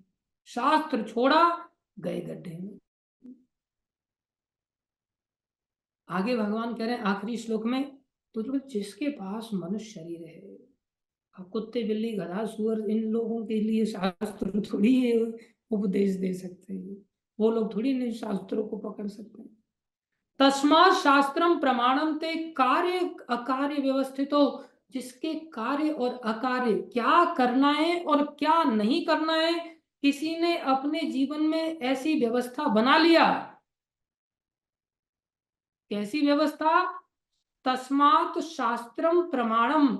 शास्त्र छोड़ा, गए गड्ढे में। आगे भगवान कह रहे हैं आखिरी श्लोक में, तो जिसके पास मनुष्य शरीर है, अब कुत्ते बिल्ली गधा सुअर इन लोगों के लिए शास्त्र थोड़ी उपदेश दे सकते हैं, वो लोग थोड़ी नहीं शास्त्रों को पकड़ सकते हैं। तस्मात् शास्त्रम प्रमाणम ते कार्य अकार्य व्यवस्थितो, जिसके कार्य और अकार्य, क्या करना है और क्या नहीं करना है, किसी ने अपने जीवन में ऐसी व्यवस्था बना लिया। कैसी व्यवस्था? तस्मात् शास्त्रम प्रमाणम,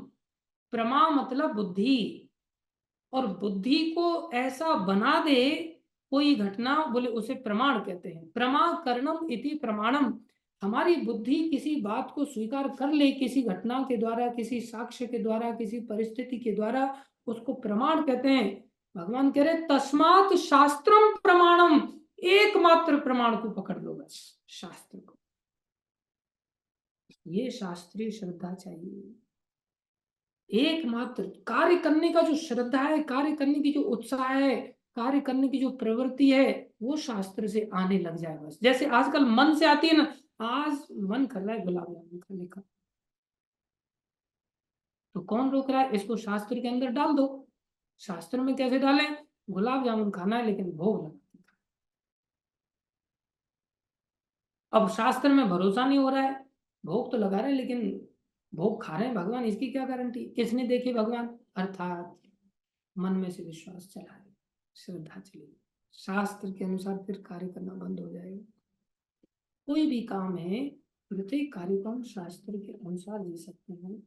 प्रमा मतलब बुद्धि, और बुद्धि को ऐसा बना दे कोई घटना, बोले उसे प्रमाण कहते हैं। प्रमाकरणम इति प्रमाणम, हमारी बुद्धि किसी बात को स्वीकार कर ले, किसी घटना के द्वारा, किसी साक्ष्य के द्वारा, किसी परिस्थिति के द्वारा, उसको प्रमाण कहते हैं। भगवान कह रहे तस्मात् शास्त्रम प्रमाणम, एकमात्र प्रमाण को पकड़ लो बस, शास्त्र को। ये शास्त्रीय श्रद्धा चाहिए। एकमात्र कार्य करने का जो श्रद्धा है, कार्य करने की जो उत्साह है, कार्य करने की जो प्रवृत्ति है, वो शास्त्र से आने लग जाए बस। जैसे आजकल मन से आती है ना, आज मन कर रहा है गुलाब जामुन खाने का, तो कौन रोक रहा है? इसको शास्त्र के अंदर डाल दो। शास्त्र में कैसे डालें? गुलाब जामुन खाना है लेकिन भोग लगा। अब शास्त्र में भरोसा नहीं हो रहा है, भोग तो लगा रहे हैं लेकिन भोग खा रहे हैं भगवान, इसकी क्या गारंटी? किसने देखी भगवान? अर्थात मन में से विश्वास चला है, श्रद्धा चली, शास्त्र के अनुसार फिर कार्य करना बंद हो जाएगा। कोई भी काम है, प्रत्येक कार्य को हम शास्त्र के अनुसार जी सकते हैं।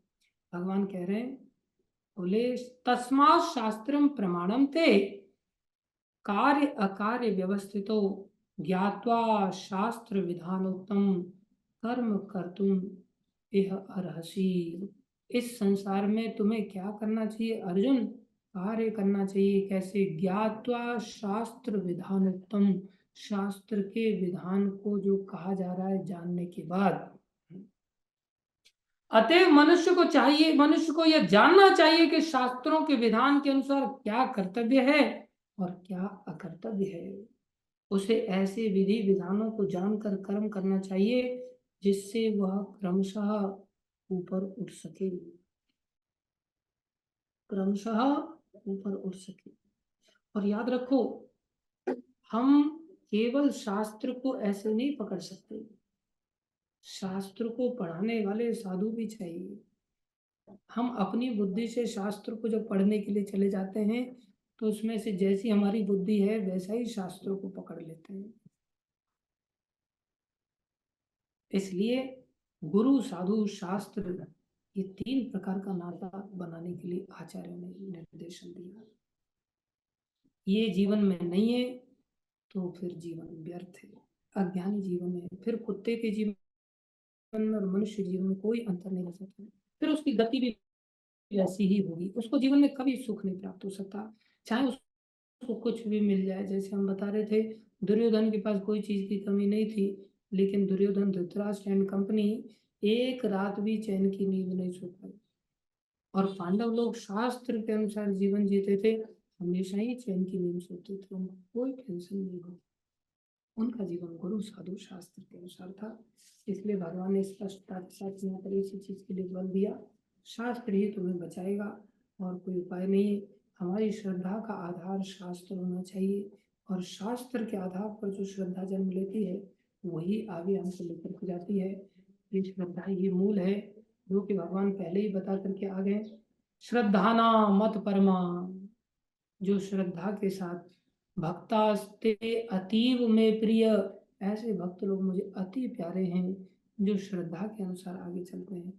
भगवान कह रहे हैं, बोले तस्मात् शास्त्रम प्रमाणम ते कार्य अकार्य व्यवस्थितो ज्ञात्वा शास्त्र विधानोक्तम कर्म कर्तुम इह अर्हसि। इस संसार में तुम्हें क्या करना चाहिए अर्जुन? कार्य करना चाहिए। कैसे? ज्ञात्वा शास्त्र विधानोक्तम, शास्त्र के विधान को जो कहा जा रहा है जानने के बाद। अतएव मनुष्य को चाहिए, मनुष्य को यह जानना चाहिए कि शास्त्रों के विधान के अनुसार क्या कर्तव्य है और क्या अकर्तव्य है। उसे ऐसे विधि विधानों को जानकर कर्म करना चाहिए जिससे वह क्रमशः ऊपर उठ सके, क्रमशः ऊपर उठ सके। और याद रखो, हम केवल शास्त्र को ऐसे नहीं पकड़ सकते, शास्त्र को पढ़ाने वाले साधु भी चाहिए। हम अपनी बुद्धि से शास्त्र को जब पढ़ने के लिए चले जाते हैं तो उसमें से जैसी हमारी बुद्धि है वैसा ही शास्त्रों को पकड़ लेते हैं। इसलिए गुरु साधु शास्त्र ये 3 प्रकार का नाता बनाने के लिए आचार्यों ने निर्देशन दिया। ये जीवन में नहीं है तो फिर जीवन व्यर्थ है, अज्ञानी जीवन है। फिर कुत्ते के जीवन और मनुष्य जीवन में कोई अंतर नहीं रह सकता, फिर उसकी गति भी वैसी ही होगी, उसको जीवन में कभी सुख नहीं प्राप्त हो सकता, चाहे उसको कुछ भी मिल जाए। जैसे हम बता रहे थे, दुर्योधन के पास कोई चीज की कमी नहीं थी, लेकिन दुर्योधन, धृतराष्ट्र एंड कंपनी एक रात भी चैन की नींद नहीं सो पाई। और पांडव लोग शास्त्र के अनुसार जीवन जीते थे, हमेशा ही चैन की नींद सोते थे, उनको कोई टेंशन नहीं होती। उनका जीवन गुरु साधु शास्त्र के अनुसार था। इसलिए भगवान ने स्पष्टता के साथ यहाँ पर इसी चीज के लिए बल दिया, शास्त्र ही तुम्हें बचाएगा और कोई उपाय नहीं। हमारी श्रद्धा का आधार शास्त्र होना चाहिए, और शास्त्र के आधार पर जो श्रद्धा जन्म लेती है वही आगे हमको लेकर के जाती है। ये श्रद्धा ही मूल है, जो कि भगवान पहले ही बता करके आ गए। श्रद्धाना मत परमा, जो श्रद्धा के साथ भक्तास्ते अतीव में प्रिय, ऐसे भक्त लोग मुझे अति प्यारे हैं जो श्रद्धा के अनुसार आगे चलते हैं।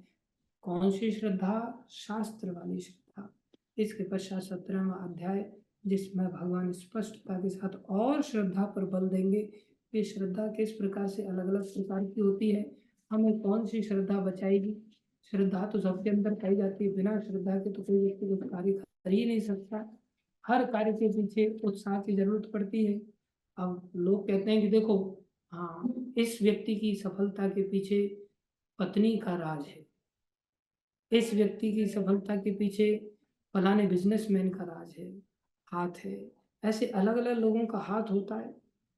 कौन सी श्रद्धा? शास्त्र वाली श्रद्धा। इसके पश्चात 17वां अध्याय, जिसमें भगवान स्पष्टता के साथ और श्रद्धा पर बल देंगे कि श्रद्धा किस प्रकार से अलग अलग प्रकार की होती है, हमें कौन सी श्रद्धा बचाएगी। श्रद्धा तो सबके अंदर पाई जाती है, बिना श्रद्धा के तो कोई व्यक्ति कुछ कार्य कर ही नहीं सकता। हर कार्य के पीछे उत्साह की जरूरत पड़ती है। अब लोग कहते हैं कि देखो, हाँ, इस व्यक्ति की सफलता के पीछे पत्नी का राज है, इस व्यक्ति की सफलता के पीछे फलाने बिजनेसमैन का राज है, हाथ है। ऐसे अलग अलग लोगों का हाथ होता है।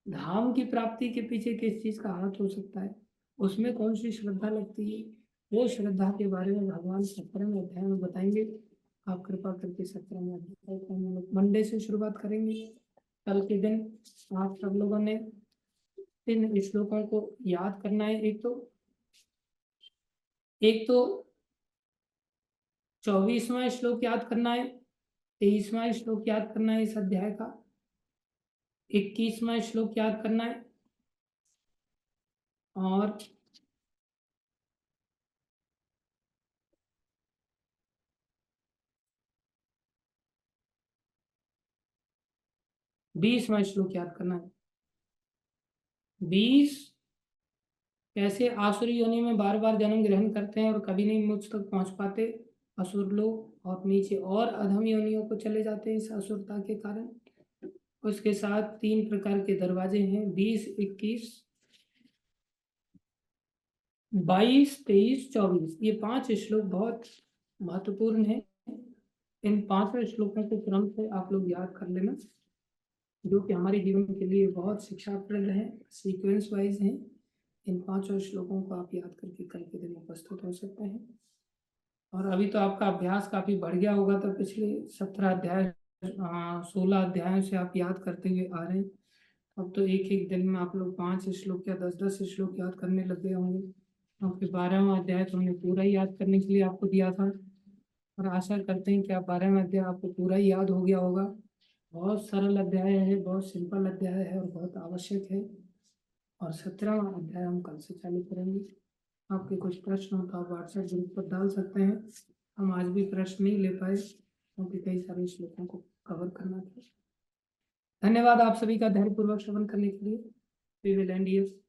धाम की प्राप्ति के पीछे किस चीज का हाथ हो सकता है, उसमें कौन सी श्रद्धा लगती है, वो श्रद्धा के बारे में भगवान 17वें अध्याय में बताएंगे। आप कृपा करके 17वें अध्याय को हम लोग मंडे से शुरुआत करेंगे। कल के दिन आप सब लोगों ने इन श्लोकों को याद करना है। एक तो 24वां श्लोक याद करना है, 23वां श्लोक याद करना है इस अध्याय का, 21वां श्लोक याद करना है, और 20वां श्लोक याद करना है। 20 कैसे आसुरी योनि में बार बार जन्म ग्रहण करते हैं और कभी नहीं मुझ तक पहुंच पाते असुर लोग, और नीचे और अधम योनियों को चले जाते हैं इस असुरता के कारण। उसके साथ 3 प्रकार के दरवाजे हैं, 20, 21, 22, 23, 24। ये 5 श्लोक बहुत महत्वपूर्ण है। इन 5 श्लोकों को क्रम से आप लोग याद कर लेना, जो कि हमारे जीवन के लिए बहुत शिक्षाप्रद है, सीक्वेंस वाइज है। इन 5 श्लोकों को आप याद करके कल के दिन उपस्थित हो सकते हैं। और अभी तो आपका अभ्यास काफी बढ़ गया होगा, तो पिछले 17 अध्याय 16 अध्यायों से आप याद करते हुए आ रहे हैं। अब तो एक एक दिन में आप लोग 5 श्लोक या 10-10 श्लोक याद करने लग गए होंगे, क्योंकि 12वां अध्याय तो हमने पूरा ही याद करने के लिए आपको दिया था, और आशा करते हैं कि आप 12वां अध्याय आपको पूरा ही याद हो गया होगा। बहुत सरल अध्याय है, बहुत सिंपल अध्याय है और बहुत आवश्यक है। और 17वां अध्याय हम कल से चालू करेंगे। आपके कुछ प्रश्न हो तो आप व्हाट्सएप ग्रुप पर डाल सकते हैं। हम आज भी प्रश्न नहीं ले पाए क्योंकि कई सारे श्लोकों को कवर करना था। धन्यवाद आप सभी का धैर्यपूर्वक श्रवण करने के लिए। We will and here.